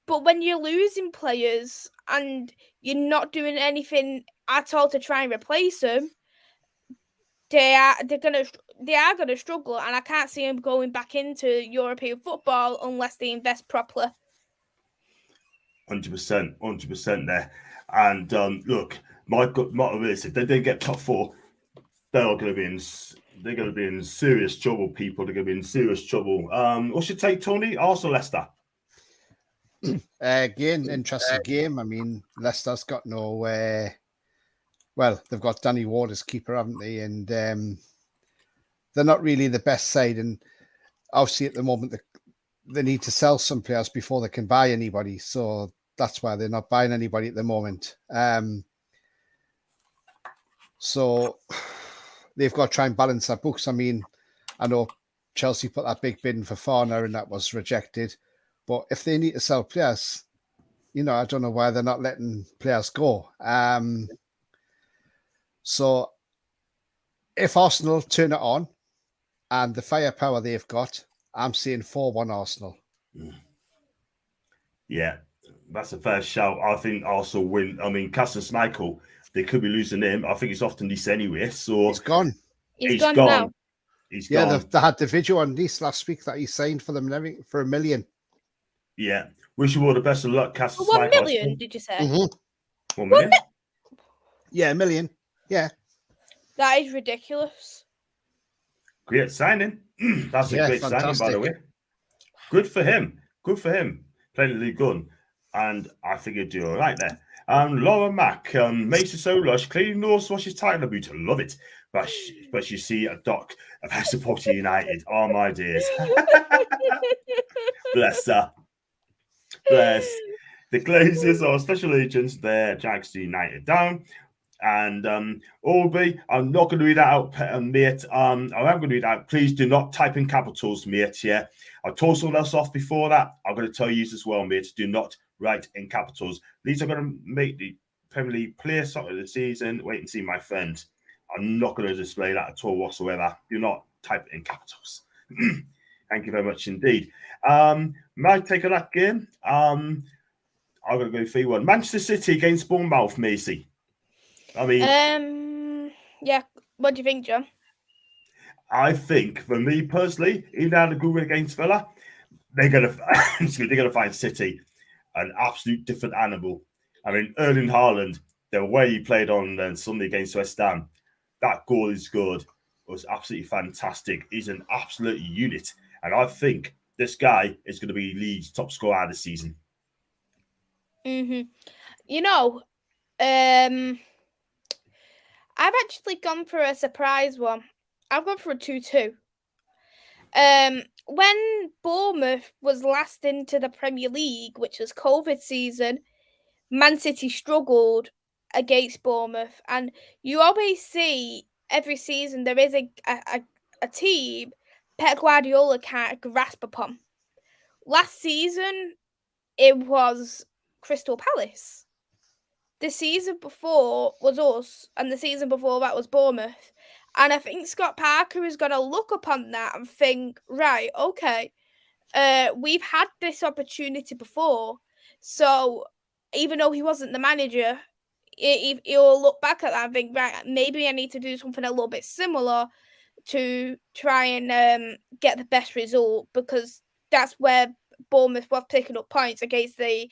But when you're losing players and you're not doing anything at all to try and replace them, they are going to struggle, and I can't see them going back into European football unless they invest properly. 100% there. And look, my motto is if they don't get top 4, they're going to be in serious trouble, people. They're going to be in serious trouble. What's your take, Tony? Arsenal, Leicester. Again, interesting game. I mean, Leicester's got no. Well, they've got Danny Ward as keeper, haven't they? And they're not really the best side. And obviously, at the moment, they need to sell some players before they can buy anybody. So that's why they're not buying anybody at the moment. So they've got to try and balance their books. I mean, I know Chelsea put that big bid in for Farner and that was rejected. But if they need to sell players, I don't know why they're not letting players go. So if Arsenal turn it on and the firepower they've got, I'm saying 4-1 Arsenal. Yeah, that's a fair shout. I think Arsenal win. I mean, Casper Schmeichel, they could be losing him. I think it's often this anyway. So he's gone. He's gone now. He's gone. They had the video on this last week that he signed for them for $1 million. Yeah. Wish you all the best of luck, Casper For Schmeichel. 1 million, did you say? Mm-hmm. 1 million? Yeah, $1 million. Yeah. That is ridiculous. Great signing. That's a great fantastic. signing, by the way. Good for him. Good for him. Playing the League One. And I think he'd do all right there. Laura Mack, Maisy so lush, clearly knows what she's talking about. I love it. But you see a doc about supporting United. Oh, my dears. Bless her. Bless. The Glazers are special agents. They're Jags to United down. And Orby, I'm not going to read that out, mate. I am going to read that out. Please do not type in capitals, mate. Yeah. I told someone else off before that. I'm going to tell you as well, mate. Do not write in capitals. Leeds are going to make the Premier League player sort of the season. Wait and see, my friend. I'm not going to display that at all whatsoever. Do not type in capitals. Thank you very much indeed. My take on that game. I'm going to go 3-1. Manchester City against Bournemouth, Maisy. I mean, yeah. What do you think, John? I think, for me personally, even out of the good against Villa, they're gonna find City an absolute different animal. I mean, Erling Haaland, the way he played on Sunday against West Ham, that goal he scored was absolutely fantastic. He's an absolute unit, and I think this guy is going to be Leeds' top scorer this season. I've actually gone for a surprise one. I've gone for a 2-2. When Bournemouth was last into the Premier League, which was COVID season, Man City struggled against Bournemouth. And you always see every season there is a team Pep Guardiola can't grasp upon. Last season, it was Crystal Palace. The season before was us, and the season before that was Bournemouth. And I think Scott Parker is going to look upon that and think, right, okay, we've had this opportunity before. So even though he wasn't the manager, he'll look back at that and think, right, maybe I need to do something a little bit similar to try and get the best result, because that's where Bournemouth was picking up points against the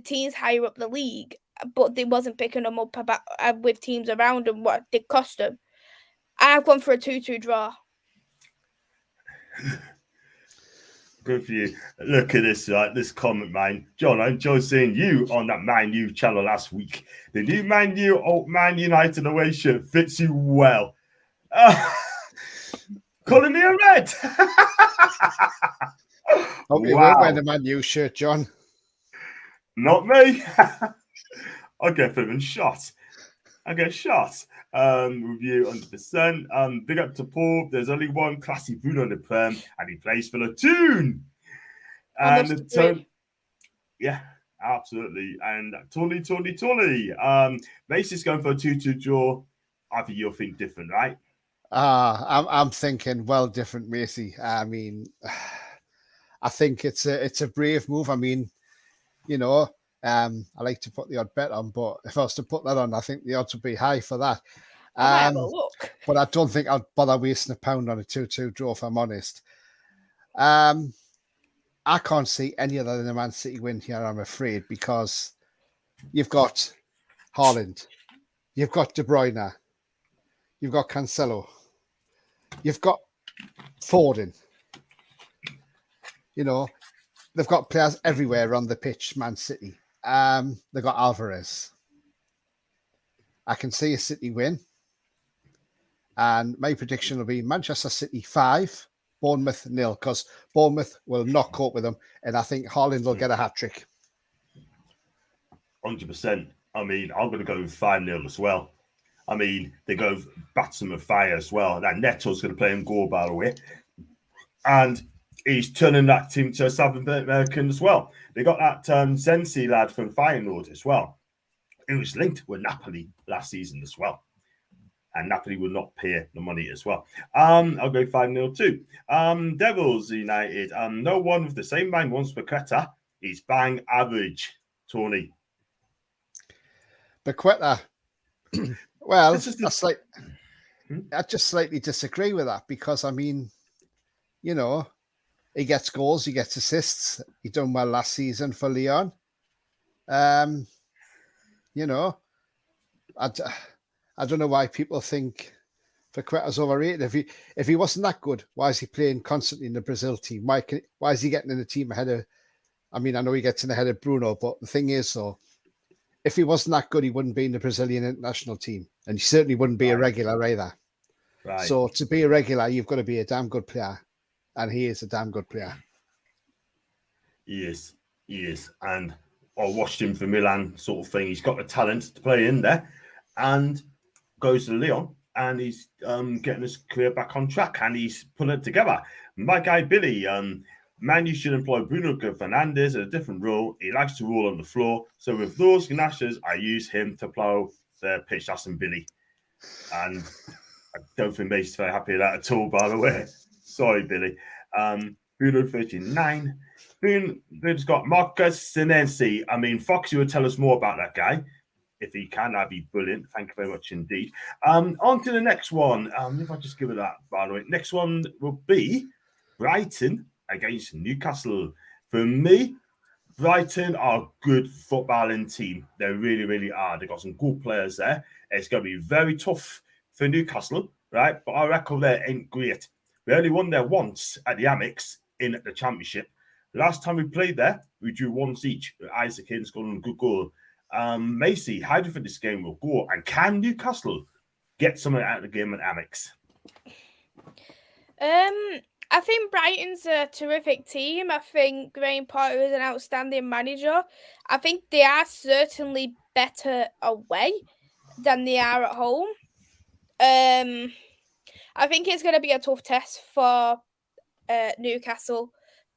teams higher up the league, but they wasn't picking them up with teams around them what did cost them. I've gone for a 2-2 draw. Good for you. Look at this, right? This comment, man. John, I enjoyed seeing you on that Man U channel last week. The new Man United away shirt fits you well. Calling me a red. Hope you won't wear the Man U shirt, John. Not me. I'll get flipping shot. I get shot. Review 100%. Big up to Paul. There's only one classy boot on the Prem, and he plays for the tune. And the tone, yeah, absolutely. And Tony. Maisie's going for a 2-2 draw. I think you'll think different, right? I'm thinking well different, Maisy. I mean, I think it's a brave move. I mean, I like to put the odd bet on, but if I was to put that on, I think the odds would be high for that. Have a look. But I don't think I'd bother wasting £1 on a 2-2 draw, if I'm honest. I can't see any other than a Man City win here, I'm afraid, because you've got Haaland, you've got De Bruyne, you've got Cancelo, you've got Foden. You know, they've got players everywhere on the pitch, Man City. They've got Alvarez. I can see a City win. And my prediction will be Manchester City 5, Bournemouth 0, because Bournemouth will not cope with them. And I think Haaland will get a hat-trick. 100%. I mean, I'm going to go 5-0 as well. I mean, they go baptism of fire as well. That Neto's going to play in goal, by the way. And he's turning that team to a South American as well. They got that Sensi lad from Feyenoord as well. It was linked with Napoli last season as well. And Napoli will not pay the money as well. I'll go 5-0 too. Devils United. No one with the same mind wants Paqueta. He's bang average, Tony. Paqueta. Well, I just slightly disagree with that because, I mean, you know, he gets goals, he gets assists. He done well last season for Lyon. You know, I don't know why people think Paqueta's overrated. If he wasn't that good, why is he playing constantly in the Brazil team? Why is he getting in the team ahead of? I mean, I know he gets in ahead of Bruno, but the thing is, so if he wasn't that good, he wouldn't be in the Brazilian international team, and he certainly wouldn't be a regular either. Right. So to be a regular, you've got to be a damn good player, and he is a damn good player. He is, and I watched him for Milan, sort of thing. He's got the talent to play in there, and goes to Lyon, and he's getting his career back on track, and he's putting it together. My guy Billy, Man, you should employ Bruno Fernandes in a different role. He likes to roll on the floor. So with those gnashes, I use him to plough the pitch. That's in Billy. And I don't think Maisie's very happy with that at all, by the way. Sorry, Billy. Bruno 39. Bruno's got Marcus Senesi. I mean, Foxy would tell us more about that guy. If he can, that'd be brilliant. Thank you very much indeed. On to the next one. If I just give it that, by the way. Next one will be Brighton against Newcastle. For me, Brighton are a good footballing team. They really, really are. They've got some good players there. It's going to be very tough for Newcastle, right? But our record there ain't great. We only won there once at the Amex in the Championship. Last time we played there, we drew once each. Isaac Hayden scored a good goal. Maisy, how do you think this game will go? And can Newcastle get something out of the game at Amex? I think Brighton's a terrific team. I think Graham Potter is an outstanding manager. I think they are certainly better away than they are at home. I think it's going to be a tough test for Newcastle.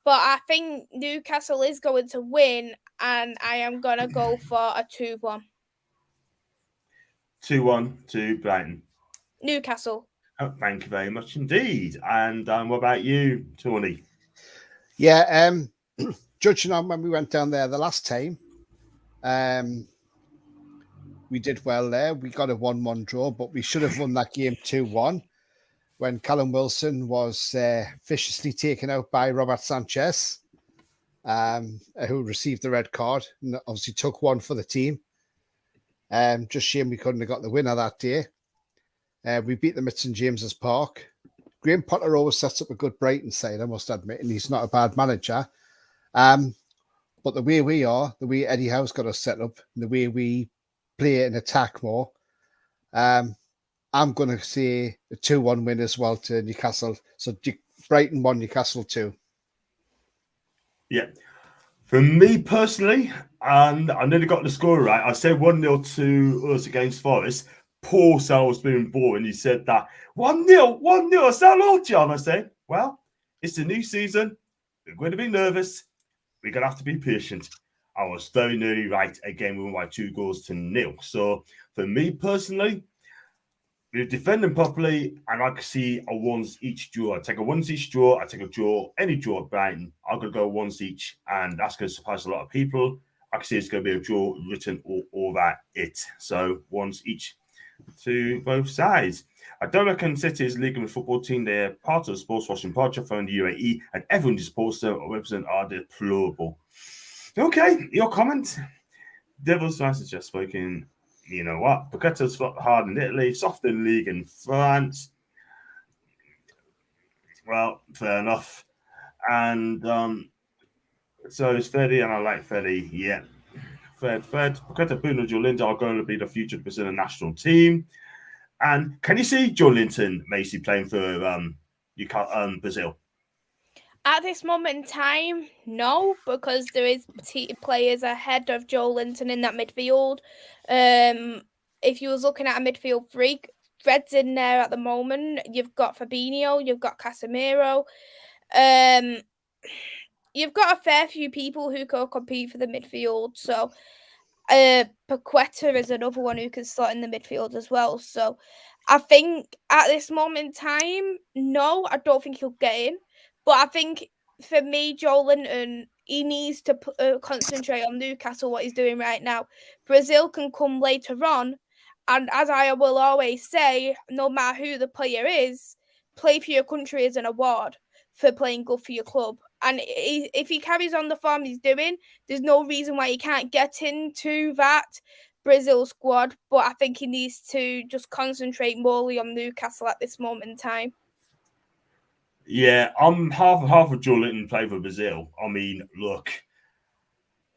But I think Newcastle is going to win, and I am going to go for a 2-1. 2-1 to Brighton. Newcastle. Oh, thank you very much indeed. And what about you, Tony? Yeah, judging on when we went down there the last time, we did well there. We got a 1-1 draw, but we should have won that game 2-1 when Callum Wilson was viciously taken out by Robert Sanchez, who received the red card and obviously took one for the team. Just shame we couldn't have got the winner that day. We beat them at St James's Park. Graham Potter always sets up a good Brighton side, I must admit, and he's not a bad manager. But the way we are, the way Eddie Howe's got us set up, and the way we play and attack more, I'm going to say a 2-1 win as well to Newcastle. So Brighton 1, Newcastle 2. Yeah. For me personally, and I nearly got the score right, I said 1-0 to us against Forest. Paul said I was being boring. He said that 1-0, is that all, John? I said, well, it's a new season. We're going to be nervous. We're going to have to be patient. I was very nearly right. Again, we won by 2-0. So for me personally, we're defending properly, and I can see a once each draw. I take a once each draw. I take a draw, any draw at Brighton. I'm going to go once each, and that's going to surprise a lot of people. I can see it's going to be a draw written all over it. So once each to both sides. I don't reckon City is league of the football team. They're part of the sports washing project from the UAE, and everyone who supports them or represent are deplorable. Okay, your comment. Devil's Rice has just spoken. you know what? Paqueta's fought hard in Italy, soft in league in France. Well, fair enough. And so it's Freddy, and I like Freddy. Yeah. Fred, Paqueta, Bruno, Joelinton are going to be the future Brazilian national team. And can you see Joelinton, Maisy, playing for Brazil? At this moment in time, no, because there is players ahead of Joelinton in that midfield. If you was looking at a midfield three, Fred's in there at the moment. You've got Fabinho, you've got Casemiro. You've got a fair few people who can compete for the midfield. So Paqueta is another one who can slot in the midfield as well. So I think at this moment in time, no, I don't think he'll get in. But I think for me, Joelinton, he needs to concentrate on Newcastle, what he's doing right now. Brazil can come later on. And as I will always say, no matter who the player is, play for your country is an award for playing good for your club. And if he carries on the form he's doing, there's no reason why he can't get into that Brazil squad. But I think he needs to just concentrate morely on Newcastle at this moment in time. Yeah, I'm half of Joelinton play for Brazil. I mean, look,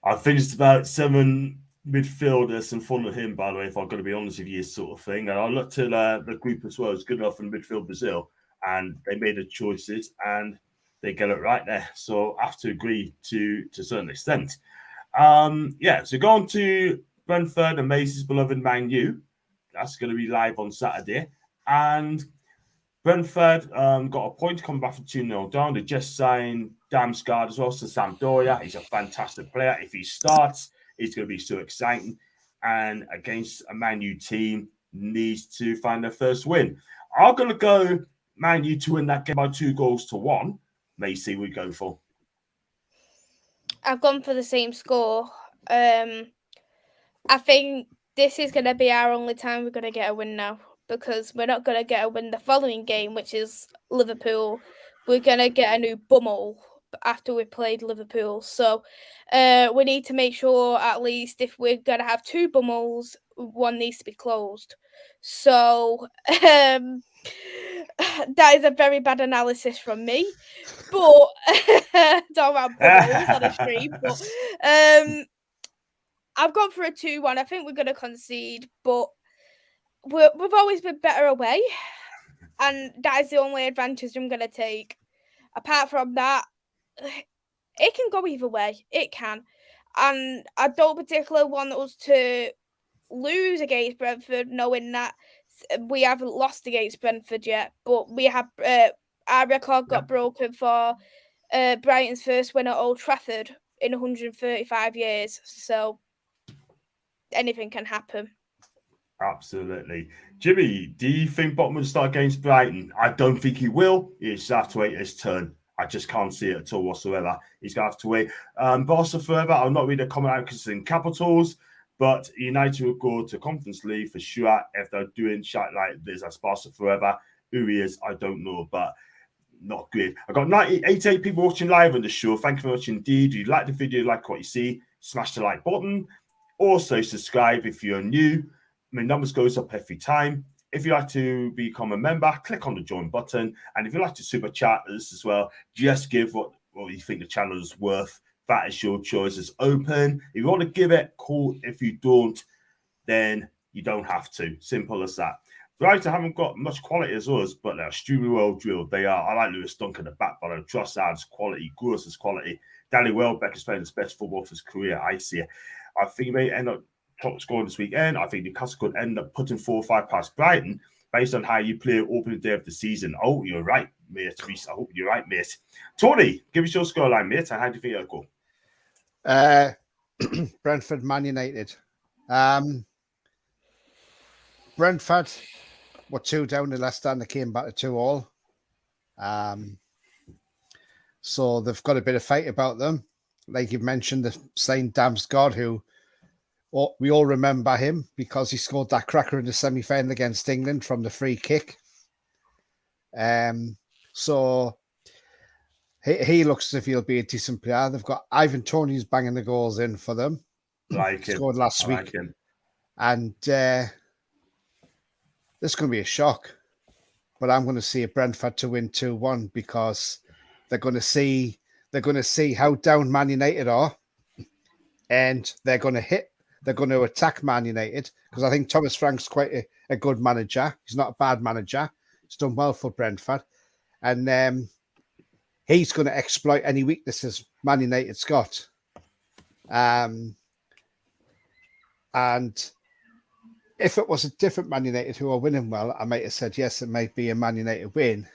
I finished about 7 midfielders in front of him, by the way, if I'm going to be honest with you, sort of thing. And I looked at the group as well. It's good enough in midfield Brazil. And they made the choices and they get it right there. So I have to agree to a certain extent. So going to Brentford and Maisy's beloved Man U. That's going to be live on Saturday. And Brentford got a point coming back from 2-0 down. They just signed Damsgaard as well to Sampdoria. He's a fantastic player. If he starts, it's going to be so exciting. And against a Man U team, needs to find their first win. I'm going to go Man U to win that game by 2-1. Maisy, we go for. I've gone for the same score. I think this is going to be our only time we're going to get a win now, because we're not going to get a win the following game, which is Liverpool. We're going to get a new bummel after we played Liverpool. So we need to make sure, at least, if we're going to have 2 bummels, one needs to be closed. So that is a very bad analysis from me. But talk about bummels on a stream. But I've gone for a 2-1. I think we're going to concede, but we've always been better away, and that is the only advantage I'm going to take. Apart from that, it can go either way. It can. And I don't particularly want us to lose against Brentford, knowing that we haven't lost against Brentford yet, but we have our record got broken for Brighton's first win at Old Trafford in 135 years. So anything can happen. Absolutely. Jimmy, do you think Botman will start against Brighton? I don't think he will. He'll just have to wait his turn. I just can't see it at all whatsoever. He's going to have to wait. Barca forever. I'll not read the comment out because it's in capitals, but United will go to Conference League for sure if they're doing shit like this as Barca forever. Who he is, I don't know, but not good. I've got 88 people watching live on the show. Thank you very much indeed. If you like the video, like what you see, smash the like button. Also, subscribe if you're new. My numbers goes up every time. If you'd like to become a member, click on the join button. And if you'd like to super chat us as well, just give what you think the channel is worth. That is your choice. It's open. If you want to give it, cool. If you don't, then you don't have to. Simple as that. Right, I haven't got much quality as us, but they're extremely well drilled. They are. I like Lewis Dunk at the back, but Trossard's quality, Gross's quality. Danny Welbeck is playing his best football of his career. I see it. I think he may end up top scoring this weekend. I think Newcastle could end up putting 4 or 5 past Brighton based on how you play opening day of the season. Oh, you're right, mate. I hope you're right, mate. Tony, give us your scoreline, mate. And how do you think it'll go? Brentford, Man United. Brentford were 2 down in Leicester and they came back to 2-2. So they've got a bit of fight about them. Like you've mentioned, the signed Damsgaard, who we all remember him because he scored that cracker in the semi-final against England from the free kick. So he looks as if he'll be a decent player. They've got Ivan Toney's banging the goals in for them. Like him. Scored last week. Like him. And this is going to be a shock. But I'm going to see a Brentford to win 2-1 because they're going to see how down Man United are, and they're going to attack Man United, because I think Thomas Frank's quite a good manager. He's not a bad manager. He's done well for Brentford, and he's going to exploit any weaknesses Man United's got. And if it was a different Man United who are winning well, I might have said, yes, it might be a Man United win.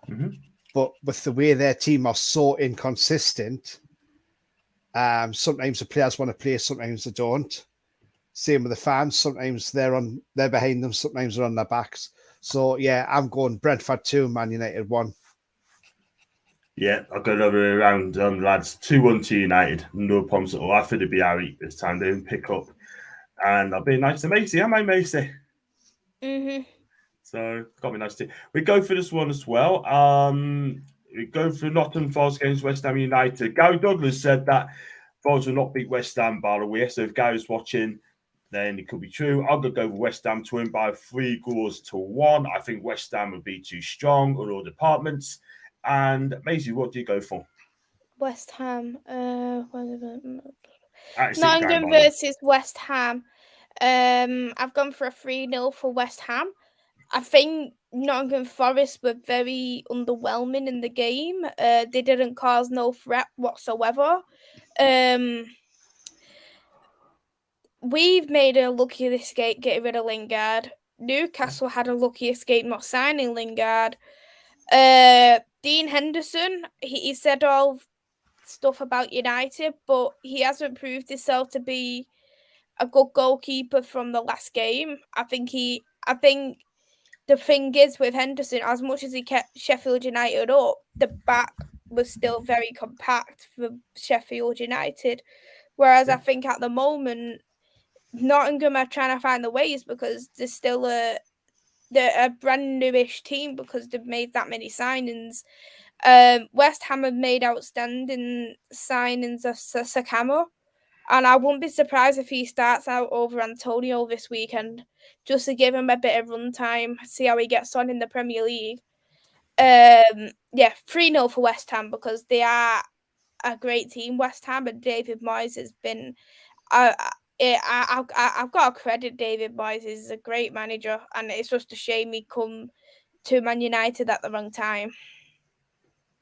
Mm-hmm. But with the way their team are so inconsistent, sometimes the players want to play, sometimes they don't. Same with the fans. Sometimes they're behind them, sometimes they're on their backs. So, yeah, I'm going Brentford 2, Man United 1. Yeah, I'll go the other way around, lads. 2-1 to United. No problems at all. I think it'd be our week this time. They didn't pick up. And I'll be nice to Maisy. Am I Maisy? Mm-hmm. So it's got to be nice to. We go for this one as well. We go for Nottingham Forest against West Ham United. Gary Douglas said that Forest will not beat West Ham, by the way. So if Gary's watching, then it could be true. I'm going to go with West Ham to win by 3-1. I think West Ham would be too strong on all departments. And Maisy, what do you go for? West Ham. Actually, Nottingham versus West Ham. I've gone for a 3-0 for West Ham. I think Nottingham Forest were very underwhelming in the game. They didn't cause no threat whatsoever. We've made a lucky escape getting rid of Lingard. Newcastle had a lucky escape not signing Lingard. Dean Henderson, he said all stuff about United, but he hasn't proved himself to be a good goalkeeper from the last game. I think the thing is with Henderson, as much as he kept Sheffield United up, the back was still very compact for Sheffield United. Whereas I think at the moment, Nottingham are trying to find the ways because there's still they're a brand newish team because they've made that many signings. West Ham have made outstanding signings of Sakamo, and I wouldn't be surprised if he starts out over Antonio this weekend, just to give him a bit of run time, see how he gets on in the Premier League. 3-0 for West Ham because they are a great team. West Ham, and David Moyes has been. I've got to credit David Moyes. He's a great manager, and it's just a shame he come to Man United at the wrong time.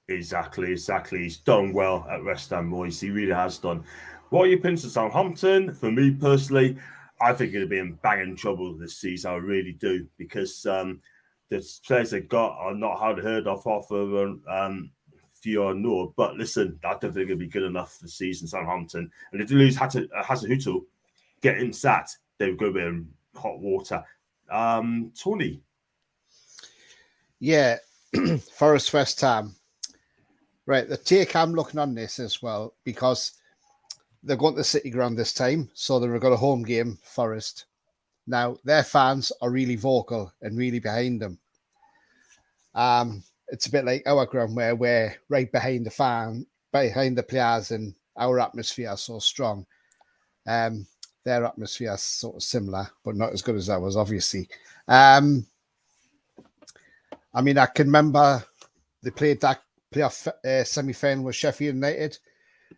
Exactly. He's done well at West Ham, Moyes. He really has done. What are your pins to Southampton? For me personally, I think it'll be in banging trouble this season. I really do, because the players they got are not heard of off of Fiorno. But listen, I don't think it'll be good enough for the season, Southampton. And if they lose Hasenhuttl, getting sat, they'll go in hot water. Tony. Yeah, Forest West Ham. Right, the take I'm looking on this as well, because they're going to the City Ground this time, so they've got a home game, Forest. Now, their fans are really vocal and really behind them. It's a bit like our ground where we're right behind the players, and our atmosphere is so strong. Their atmosphere is sort of similar, but not as good as ours, obviously. I mean, I can remember they played that playoff semi-final with Sheffield United,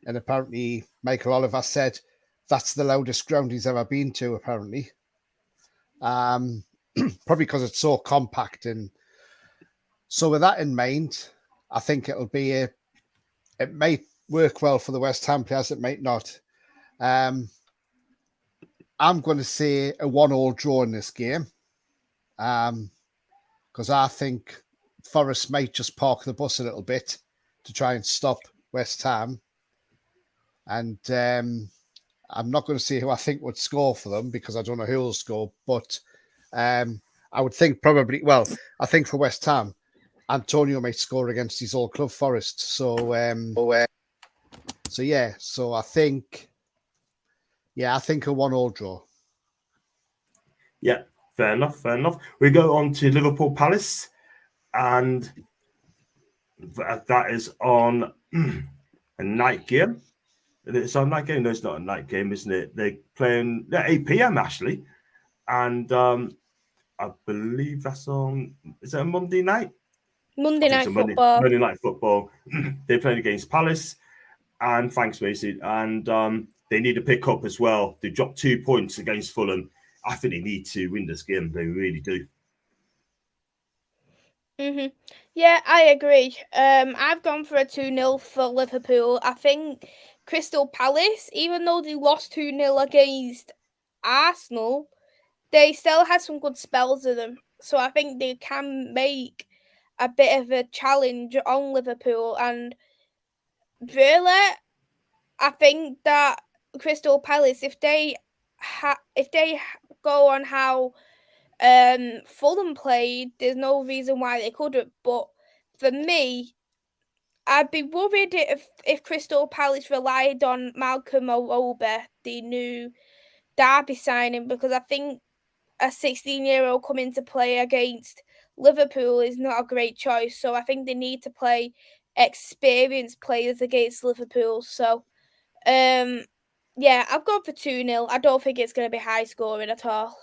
and apparently Michael Oliver said that's the loudest ground he's ever been to, apparently. Probably because it's so compact. And so with that in mind, I think it might work well for the West Ham players, it might not. I'm going to say a 1-1 draw in this game, because I think Forest might just park the bus a little bit to try and stop West Ham. And I'm not going to say who I think would score for them, because I don't know who will score. But I would think probably, I think for West Ham, Antonio might score against his old club Forest. So I think a 1-1 draw. Yeah, fair enough. We go on to Liverpool Palace, and that is on a night game. It's on a night game. No, it's not a night game, isn't it? They're playing at 8 p.m. actually. And I believe that's on, is it a Monday night? Monday I think night it's a football. Monday night football. They're playing against Palace. And thanks, Maisy. And they need to pick up as well. They dropped 2 points against Fulham. I think they need to win this game. They really do. Yeah, I agree. I've gone for a 2-0 for Liverpool. I think Crystal Palace, even though they lost 2-0 against Arsenal, they still had some good spells in them. So I think they can make a bit of a challenge on Liverpool. And really, I think that Crystal Palace, if they go on how Fulham played, there's no reason why they couldn't. But for me, I'd be worried if Crystal Palace relied on Malcolm Orobe, the new Derby signing, because I think a 16-year-old coming to play against Liverpool is not a great choice. So I think they need to play experienced players against Liverpool. So, yeah, I've gone for 2-0. I don't think it's going to be high scoring at all.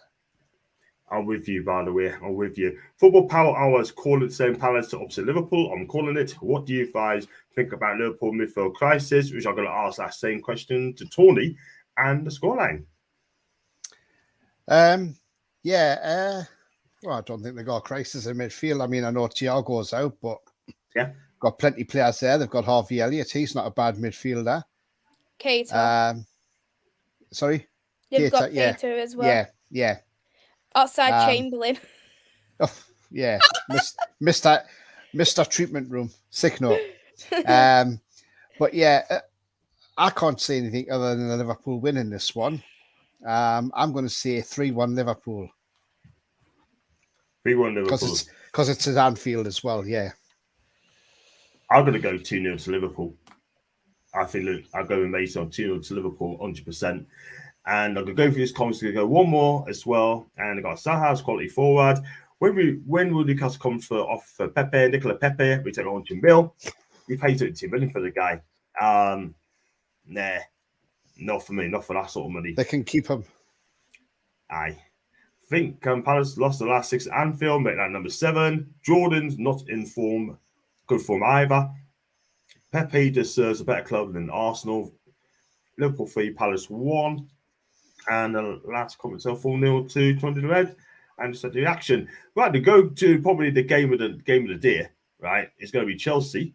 I'm with you, by the way. I'm with you. Football Power Hours call it St. Palace to upset Liverpool. I'm calling it. What do you guys think about Liverpool midfield crisis? Which I'm going to ask that same question to Tony and the scoreline. Well, I don't think they've got a crisis in midfield. I mean, I know Thiago's out, but yeah, got plenty of players there. They've got Harvey Elliott. He's not a bad midfielder. Keita. Sorry? You've got Keita as well. Yeah. Outside Chamberlain. Oh, yeah. Mr. Treatment Room. Sick note. But yeah, I can't say anything other than the Liverpool winning this one. I'm going to say 3-1 Liverpool. 3-1 Liverpool. Because it's at Anfield as well, yeah. I'm going to go 2-0 to Liverpool. I think, look, I'll go with Maisy on 2-0 to Liverpool, 100%. And I'm going to go for this comments to go one more as well. And I've got Saha's quality forward. When will Newcastle come off for Pepe, Nicola Pepe? We take 100 mil. We paid 2 million for the guy. Nah, not for me, not for that sort of money. They can keep him. I think Palace lost the last 6 at Anfield, make that number 7. Jordan's not in form, good form either. Pepe deserves a better club than Arsenal. Liverpool 3, Palace 1. And the last comment, so 4-0 to 200 Red. And just the action. Right, to go to probably the game of the day, right? It's going to be Chelsea.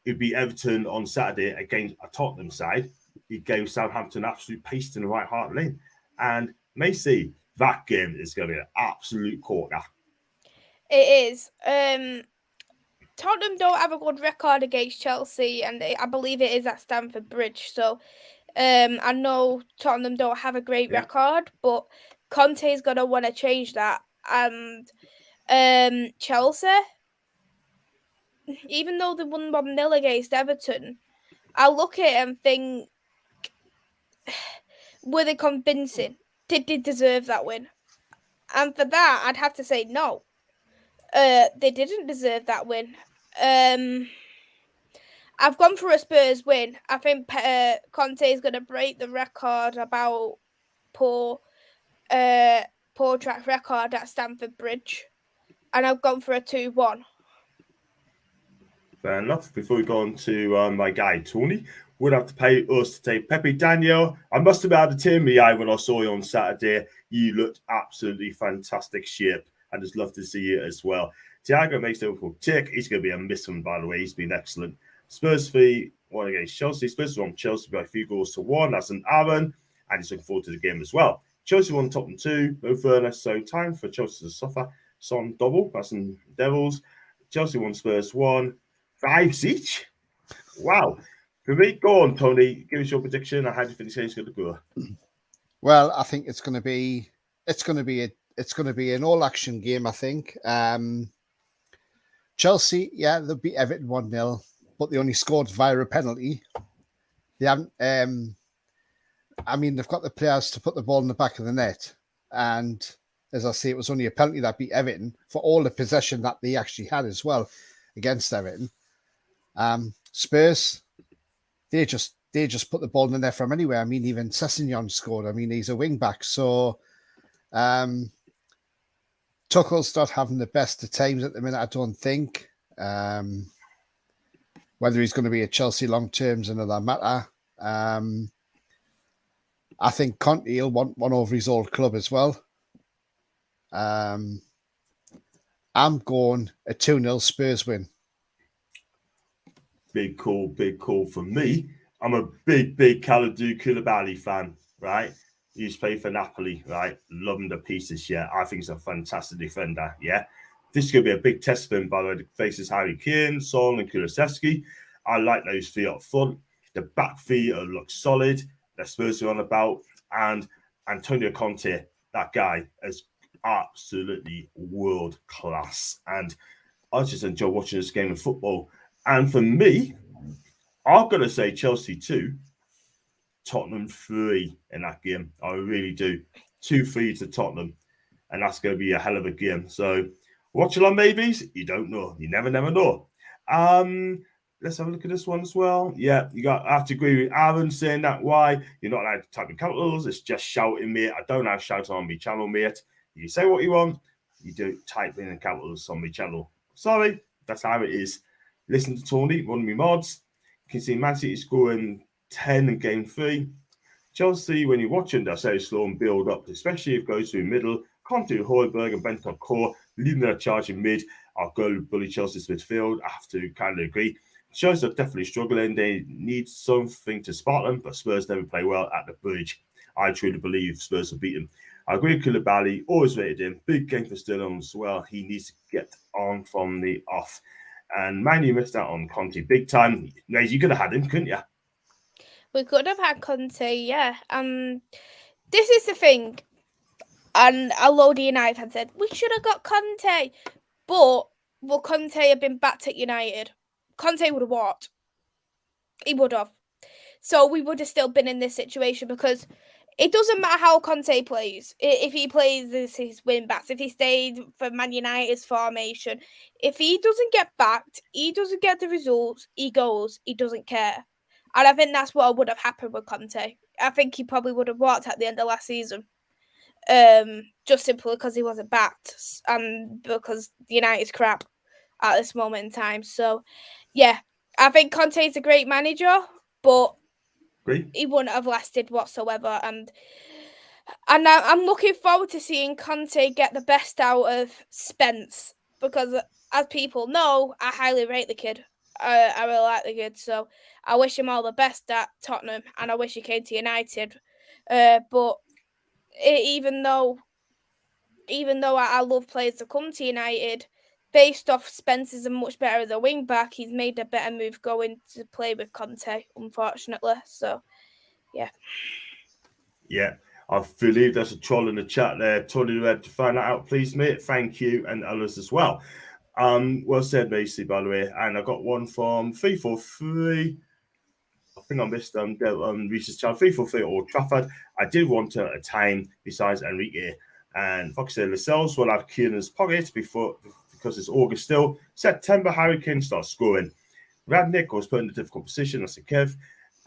It'd be Everton on Saturday against a Tottenham side. He gave Southampton absolute pace in the right heart lane. And Maisy, that game is going to be an absolute corker. It is. Tottenham don't have a good record against Chelsea, and I believe it is at Stamford Bridge. So I know Tottenham don't have a great record, but Conte's going to want to change that. And Chelsea, even though they won 1-0 against Everton, I look at it and think, were they convincing? Did they deserve that win? And for that, I'd have to say no. They didn't deserve that win. I've gone for a Spurs win. I think Conte is going to break the record about poor track record at Stamford Bridge. And I've gone for a 2-1. Fair enough. Before we go on to my guy, Tony, would have to pay us to take Pepe Daniel. I must have had a tear in my eye when I saw you on Saturday. You looked absolutely fantastic shape. I just love to see it as well. Thiago makes Liverpool tick. He's going to be a miss one, by the way. He's been excellent. Spurs 3-1 against Chelsea. Spurs won Chelsea by a few goals to 1. That's an Aaron. And he's looking forward to the game as well. Chelsea won Tottenham 2. No further, so time for Chelsea to suffer. Son double. That's in Devils. Chelsea won Spurs 1. 5 each. Wow. For me, go on, Tony. Give us your prediction. How do you think the game's going to go? Well, I think it's going to be an all-action game. I think Chelsea, they'll beat Everton 1-0, but they only scored via a penalty. They haven't. I mean, they've got the players to put the ball in the back of the net, and as I say, it was only a penalty that beat Everton for all the possession that they actually had as well against Everton. Spurs, they just put the ball in the net from anywhere. I mean, even Sessegnon scored. I mean, he's a wing back, so Tuchel's not having the best of times at the minute, I don't think. Whether he's going to be at Chelsea long term is another matter. I think Conte will want one over his old club as well. I'm going a 2-0 Spurs win. Big call for me. I'm a big Kalidou Koulibaly fan, right? He used to play for Napoli, right? Love him to pieces, yeah. I think he's a fantastic defender, yeah. This is going to be a big test for him, by the way. The faces Harry Kane, Son, and Kulusevski. I like those three up front. The back three look solid. The Spurs are on about. And Antonio Conte, that guy, is absolutely world class. And I just enjoy watching this game of football. And for me, I'm going to say Chelsea 2, Tottenham 3 in that game. I really do. 2-3 to Tottenham. And that's going to be a hell of a game. So watch along, maybes. You don't know. You never know. Let's have a look at this one as well. Yeah, I have to agree with Aaron saying that why you're not allowed to type in capitals. It's just shouting, mate. I don't have shouting on my channel, mate. You say what you want. You do type in capitals on my channel. Sorry, that's how it is. Listen to Tony, one of my mods. You can see Man City scoring 10 in game 3. Chelsea, when you're watching, they're so slow and build up, especially if it goes through middle. Conte, Højbjerg, and Benton core, leaving their charge in mid. I'll go bully Chelsea's midfield. I have to kind of agree. Chelsea are definitely struggling. They need something to spark them, but Spurs never play well at the bridge. I truly believe Spurs will beat them. I agree with Koulibaly, always rated him. Big game for Sterling as well. He needs to get on from the off. And Man U missed out on Conte big time. You could have had him, couldn't you? We could have had Conte, yeah. This is the thing. And a load of United had said, we should have got Conte. But will Conte have been backed at United? Conte would have walked. He would have. So we would have still been in this situation because it doesn't matter how Conte plays. If he plays his win backs, if he stayed for Man United's formation, if he doesn't get backed, he doesn't get the results, he goes, he doesn't care. And I think that's what would have happened with Conte. I think he probably would have walked at the end of last season. Just simply because he wasn't backed and because United's crap at this moment in time. So, yeah, I think Conte's a great manager, but he wouldn't have lasted whatsoever. And I'm looking forward to seeing Conte get the best out of Spence because, as people know, I highly rate the kid. I really like the kid, so I wish him all the best at Tottenham, and I wish he came to United. But even though I love players to come to United, based off Spencer's much better as a wing back, he's made a better move going to play with Conte, unfortunately. So, yeah. Yeah, I believe there's a troll in the chat there. Tony, to find that out, please, mate. Thank you, and others as well. Well said, Maisy, by the way. And I got one from 343. I think I missed Reese's child 343 Old Trafford. I did want at a time besides Enrique. And Fox said Lascelles will have Kieran's pocket because it's August still. September, Harry Kane starts scoring. Radnick was put in a difficult position. That's a Kev.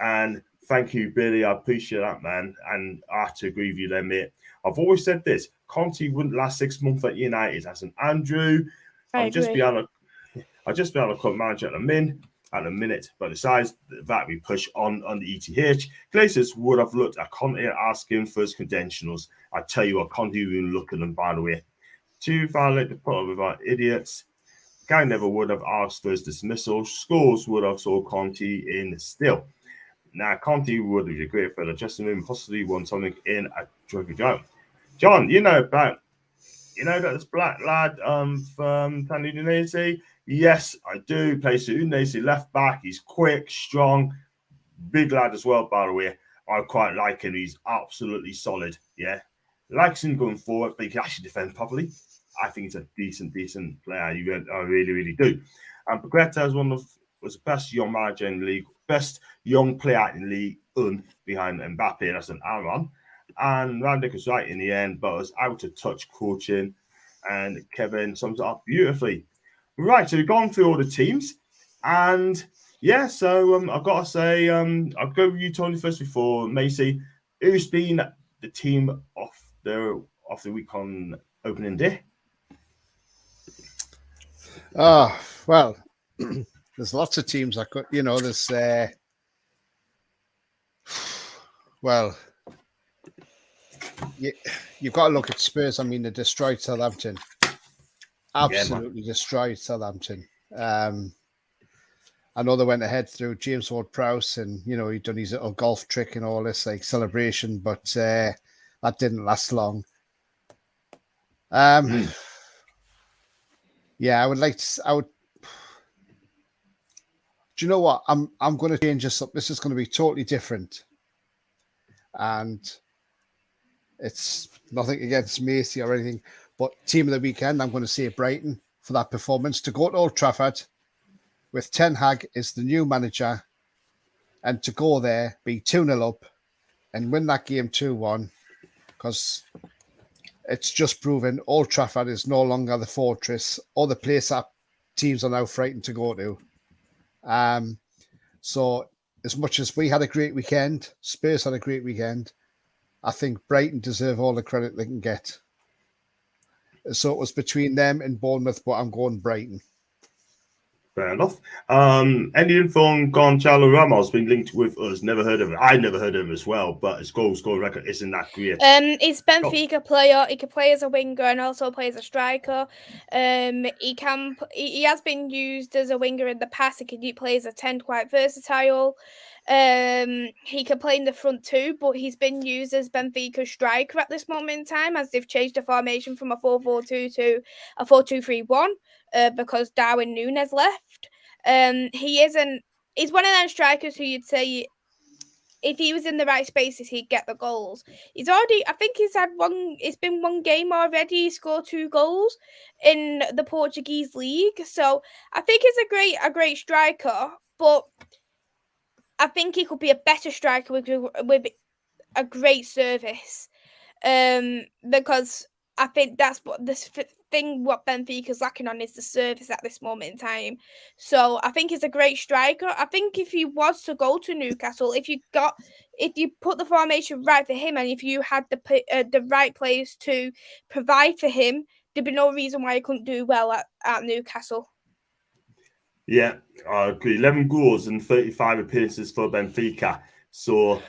And thank you, Billy. I appreciate that, man. And I have to agree with you there, mate. I've always said this. Conte wouldn't last 6 months at United. As an Andrew, I'll just be able to come manager at the minute. But besides that, we push on the ETH. Glaciers would have looked at Conte and asked him for his credentials. I tell you what, Conte will look at them, by the way. To violate the put with our idiots. Guy never would have asked for his dismissal. Scholes would have saw Conte in still. Now, Conte would be a great for the dressing room, possibly won something in a trophy job. John, you know that this black lad from Tandy Udinese? Yes, I do. Plays for Udinese left back. He's quick, strong, big lad as well, by the way. I quite like him. He's absolutely solid. Yeah. Likes him going forward, but he can actually defend properly. I think he's a decent player. I really, really do. And Paqueta was the best young manager in the league, best young player in the league behind Mbappe. That's an Aaron. And Randick was right in the end, but was out of touch coaching. And Kevin sums it up beautifully. Right, so we've gone through all the teams. And yeah, so I've got to say, I'll go with you, Tony, first before Maisy. Who's been the team of of the week on opening day? Oh, well, there's lots of teams I could, there's, well, you've got to look at Spurs. I mean, they destroyed Southampton. Absolutely destroyed Southampton. I know they went ahead through James Ward-Prowse and, he'd done his little golf trick and all this, like, celebration, but that didn't last long. Yeah, I would. Do you know what? I'm going to change this up. This is going to be totally different. And it's nothing against Maisy or anything, but team of the weekend, I'm going to say Brighton for that performance. To go to Old Trafford with Ten Hag as the new manager and to go there, be 2-0 up and win that game 2-1, because it's just proven Old Trafford is no longer the fortress or the place that teams are now frightened to go to. So as much as we had a great weekend, Spurs had a great weekend, I think Brighton deserve all the credit they can get. So it was between them and Bournemouth, but I'm going Brighton. Fair enough. Any info on Gonzalo Ramos been linked with us? Never heard of him. I never heard of him as well, but his goal score record isn't that great. He's Benfica player. He can play as a winger and also play as a striker. He has been used as a winger in the past. He can play as a 10, quite versatile. He can play in the front too, but he's been used as Benfica striker at this moment in time, as they've changed the formation from a 4-4-2 to a 4-2-3-1 because Darwin Núñez left. He's one of those strikers who you'd say, if he was in the right spaces, he'd get the goals. It's been one game already. He scored 2 goals in the Portuguese league. So I think he's a great striker, but I think he could be a better striker with a great service. Because I think that's what what Benfica's lacking on is the service at this moment in time. So I think he's a great striker. I think if he was to go to Newcastle, if you put the formation right for him, and if you had the right players to provide for him, there'd be no reason why he couldn't do well at Newcastle. Yeah, I agree. 11 goals and 35 appearances for Benfica. So,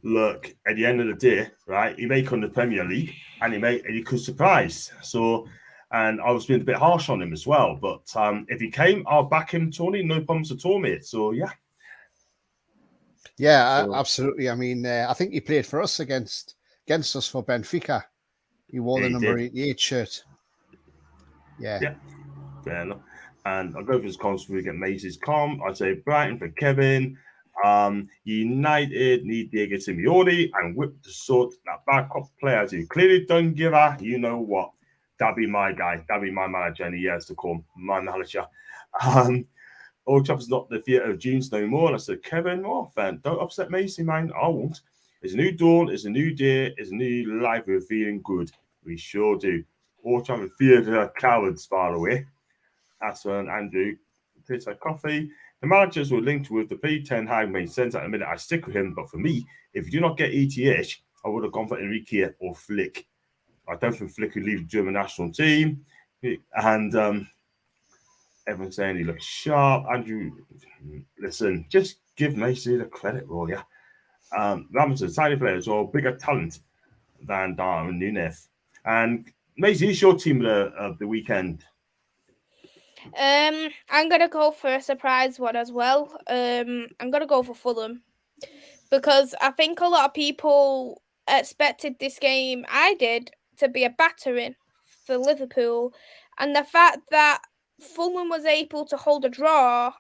look, at the end of the day, right, he may come to the Premier League and he could surprise. So, and I was being a bit harsh on him as well. But if he came, I'll back him, Tony. No problems at all, mate. So, yeah. Yeah, absolutely. I mean, I think he played for us against us for Benfica. He wore the number 88 shirt. Yeah. Yeah, fair enough. And I'll go for his comms we get Maisy's calm. I'd say Brighton for Kevin. United need Diego Simeone and whip to sort that backup players who clearly don't give a you know what. That'd be my guy. That'd be my manager in the years to come. My manager. Old Trafford's not the theatre of dreams no more. And I said, Kevin, fan, don't upset Maisy, man. I won't. It's a new dawn. It's a new day. It's a new life. We're feeling good. We sure do. Old Trafford theatre of cowards, by the way. Aston, Andrew, tastes like coffee. The managers were linked with the P10 Hag made sense at the minute. I stick with him, but for me, if you do not get ETH, I would have gone for Enrique or Flick. I don't think Flick would leave the German national team. And everyone's saying he looks sharp. Andrew, listen, just give Maisy the credit, will ya? Robinson, tiny player as well, bigger talent than Darwin Núñez. And Maisy, is your team of the weekend? I'm gonna go for a surprise one as well. I'm gonna go for Fulham because I think a lot of people expected this game, I did, to be a battering for Liverpool, and the fact that Fulham was able to hold a draw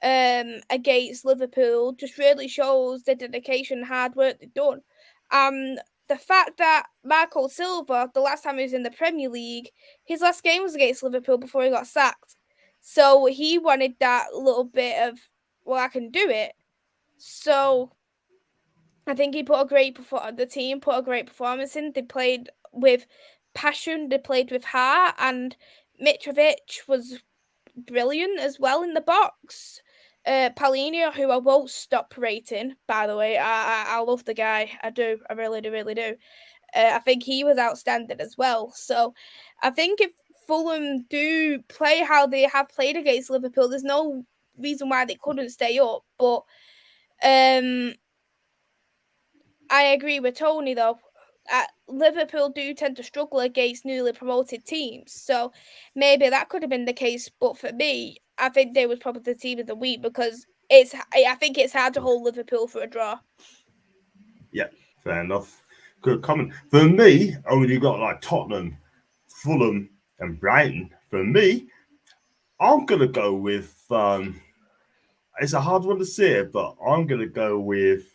against Liverpool just really shows the dedication and hard work they've done. The fact that Marco Silva, the last time he was in the Premier League, his last game was against Liverpool before he got sacked. So he wanted that little bit of, well, I can do it. So I think the team put a great performance in. They played with passion, they played with heart, and Mitrovic was brilliant as well in the box. Paulinho, who I won't stop rating, by the way, I love the guy. I do. I really do. I think he was outstanding as well. So I think if Fulham do play how they have played against Liverpool, there's no reason why they couldn't stay up. But I agree with Tony, though. Liverpool do tend to struggle against newly promoted teams. So maybe that could have been the case. But for me, I think they was probably the team of the week because I think it's hard to hold Liverpool for a draw. Yeah, fair enough. Good comment. For me, only got like Tottenham, Fulham, and Brighton. For me, I'm gonna go with. It's a hard one to say, but I'm gonna go with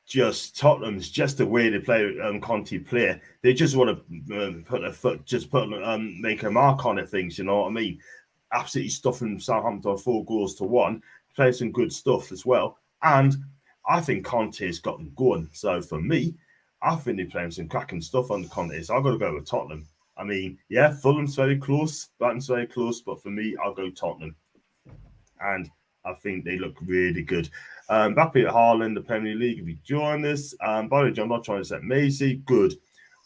just Tottenham's. Just the way they play, Conte play. They just want to put their foot, make a mark on it. Things, you know what I mean? Absolutely stuffing Southampton 4 goals to 1. Play some good stuff as well, and I think Conte's got them going. So for me, I think they're playing some cracking stuff on the Conte. So I've got to go with Tottenham. I mean, yeah, Fulham's very close, Brighton's very close, but for me, I'll go Tottenham. And I think they look really good. Back at Haaland, the Premier League, if you join us. By the way, John, I'm not trying to set Maisy. Good.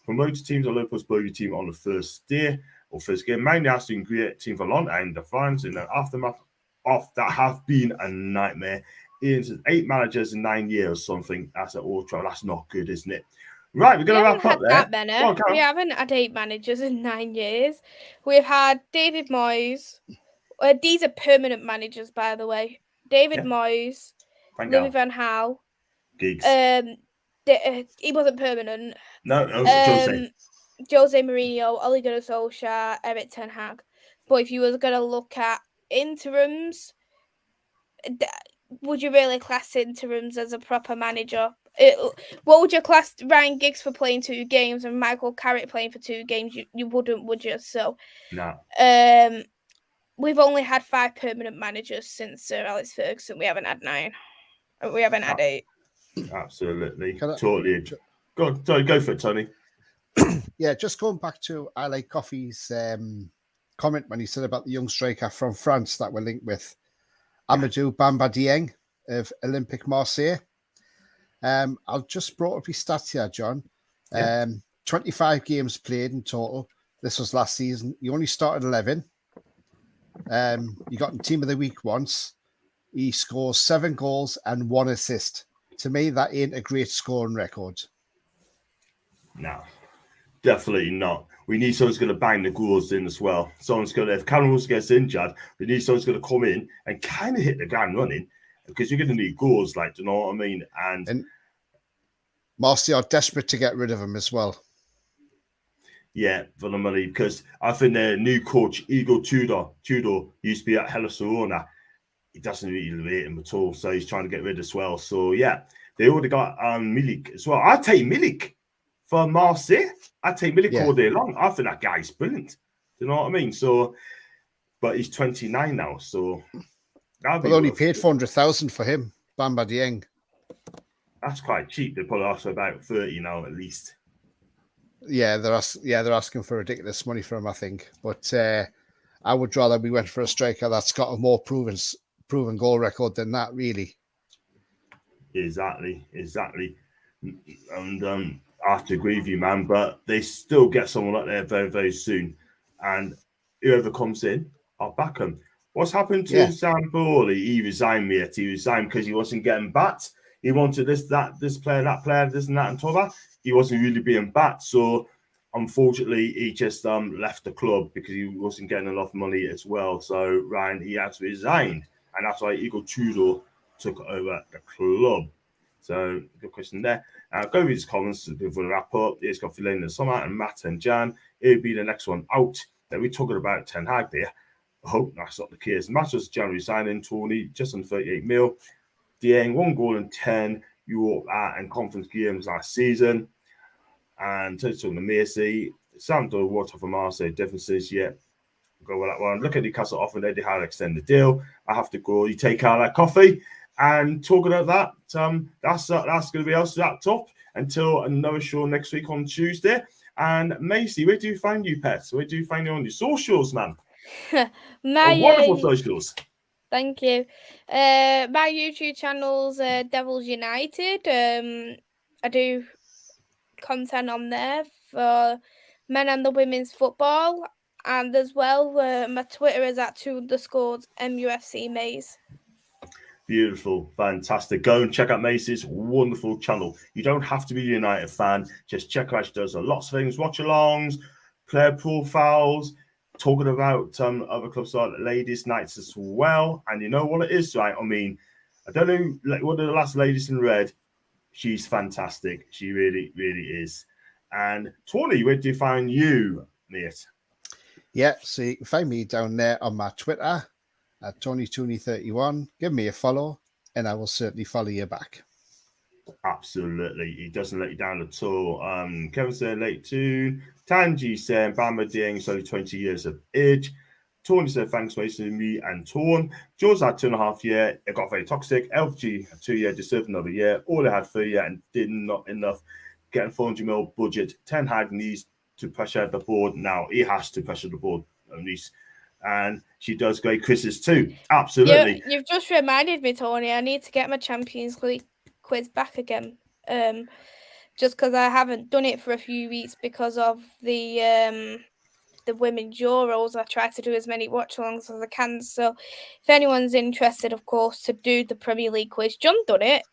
Promoted teams are Liverpool's bogey team on the first day or first game. Man Utd, great team for long and the fans in the aftermath of that have been a nightmare. It's 8 managers in 9 years, something. That's an ultra. That's not good, isn't it? Right, we're going to wrap up there. That many. We haven't had 8 managers in 9 years. We've had David Moyes. These are permanent managers, by the way. David Moyes, Louis van Gaal. Gigs. He wasn't permanent. No, Jose. Jose Mourinho, Ole Gunnar Solskjaer, Erik ten Hag. But if you were going to look at interims, would you really class interims as a proper manager? What would you class Ryan Giggs for playing 2 games and Michael Carrick playing for 2 games? You wouldn't, would you? So, no. We've only had 5 permanent managers since Sir Alex Ferguson. We haven't had 9. We haven't had 8. Absolutely. Totally. Go for it, Tony. Yeah, just going back to I Like Coffee's comment when he said about the young striker from France that we're linked with, Amadou Bamba Dieng of Olympique Marseille. I'll just brought up his stats here, John. 25 games played in total. This was last season. He only started 11. He got in Team of the Week once. He scores 7 goals and 1 assist. To me, that ain't a great scoring record. No, definitely not. We need someone who's going to bang the goals in as well. Someone's going to, if Callum Wilson gets injured, we need someone who's going to come in and kind of hit the ground running because you're going to need goals, like, do you know what I mean? And Marseille are desperate to get rid of him as well. Yeah, for the money, because I think their new coach, Igor Tudor, used to be at Hellas Verona. He doesn't really rate him at all, so he's trying to get rid as well. So, yeah, they already got Milik as well. I'd take Milik for Marseille. I'd take Milik all day long. I think that guy's brilliant. Do you know what I mean? So, but he's 29 now, so... They only paid 400,000 for him, Bamba Dieng. That's quite cheap. They probably ask for about 30 now at least. Yeah, they're asking for ridiculous money for him, I think. But I would rather we went for a striker that's got a more proven goal record than that, really. Exactly. And I have to agree with you, man. But they still get someone like there very, very soon. And whoever comes in, I'll back him. What's happened to Sampaoli? He resigned, mate. He resigned because he wasn't getting backed. He wanted this player, that player, this and that, and all that. He wasn't really being backed. So, unfortunately, he just left the club because he wasn't getting enough money as well. So, Ryan, he has resigned. And that's why Igor Tudor took over the club. So, good question there. Go with his comments before we wrap up. Here's got Phil in the summer and Matt and Jan. It'll be the next one out. Then we're talking about Ten Hag there. I hope that's not the case. Matt was January signing, Tony, just on 38 mil. Dieng, 1 goal in 10 Europe and conference games last season. And talking to Maisy, Sam does water for Marseille differences yet. Go with that one. Look at Newcastle offer they had to extend the deal. I have to go. You take out that coffee. And talking about that, that's going to be us wrapped up until another show next week on Tuesday. And Maisy, where do you find you, pets? Where do you find you on your socials, man? My wonderful socials. Thank you. My YouTube channel's Devils United. I do content on there for men and the women's football, and as well, my Twitter is at @2_MUFC Maze. Beautiful, fantastic. Go and check out Maisy's wonderful channel. You don't have to be a United fan. Just check out, she does lots of things, watch-alongs, player profiles, talking about other clubs like ladies' nights as well. And you know what it is, right? I mean, I don't know, like one of the last ladies in red, she's fantastic. She really, really is. And Tony, where do you find you, mate? Yeah, so you can find me down there on my Twitter at TonyTooney31. Give me a follow, and I will certainly follow you back. Absolutely. He doesn't let you down at all. Kevin said late tune. Tanji said Bamba Dieng is only 20 years of age. Tony said thanks for wasting me and Torn. George had 2.5 years. It got very toxic. LG 2 years, deserved another year. All had 3 years and did not enough. Getting 400 mil budget. Ten Hag needs to pressure the board now. He has to pressure the board at least. And she does great quizzes too. Absolutely. You've just reminded me, Tony. I need to get my Champions League quiz back again. Just because I haven't done it for a few weeks because of the Women's Euros. I try to do as many watch-alongs as I can. So if anyone's interested, of course, to do the Premier League quiz, John done it.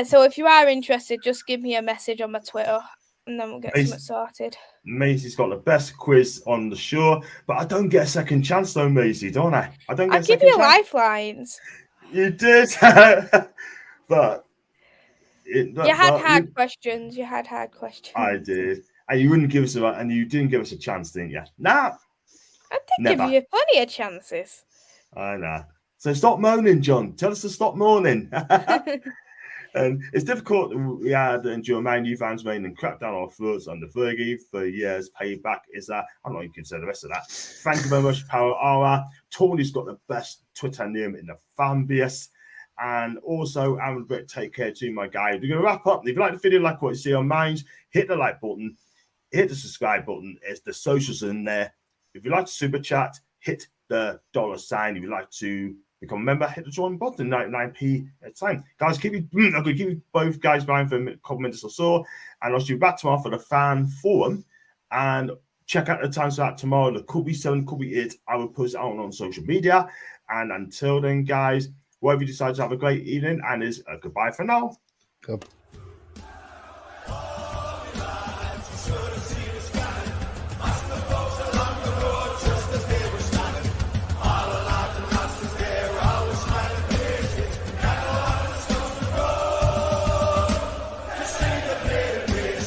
So if you are interested, just give me a message on my Twitter and then we'll get something sorted. Maisy's got the best quiz on the show, but I don't get a second chance though, Maisy, don't I? I don't get I'll give you lifelines. You did. But you had hard questions. You had hard questions. I did. And you wouldn't give us and you didn't give us a chance, didn't you? Nah. I did give you plenty of chances. I know. So stop moaning, John. Tell us to stop moaning. And it's difficult. We had endure Man Utd fans main and crap down our throats under Fergie for years. Payback is that. I'm not even going to say the rest of that. Thank you very much, Power Aura. Tony's got the best Twitter name in the fan base. And also, I'm a bit take care too, my guy. We're going to wrap up. If you like the video, like what you see on mine, hit the like button, hit the subscribe button. It's the socials in there. If you like to super chat, hit the $sign. If you like to become a member, hit the join button, 99p at a time. Guys, I'm going to keep you both guys behind for a couple minutes or so. And I'll see you back tomorrow for the fan forum. And check out the times for that tomorrow. There could be 7, could be 8. I will post it out on social media. And until then, guys, whatever you decide to have a great evening, and is a goodbye for now. Good.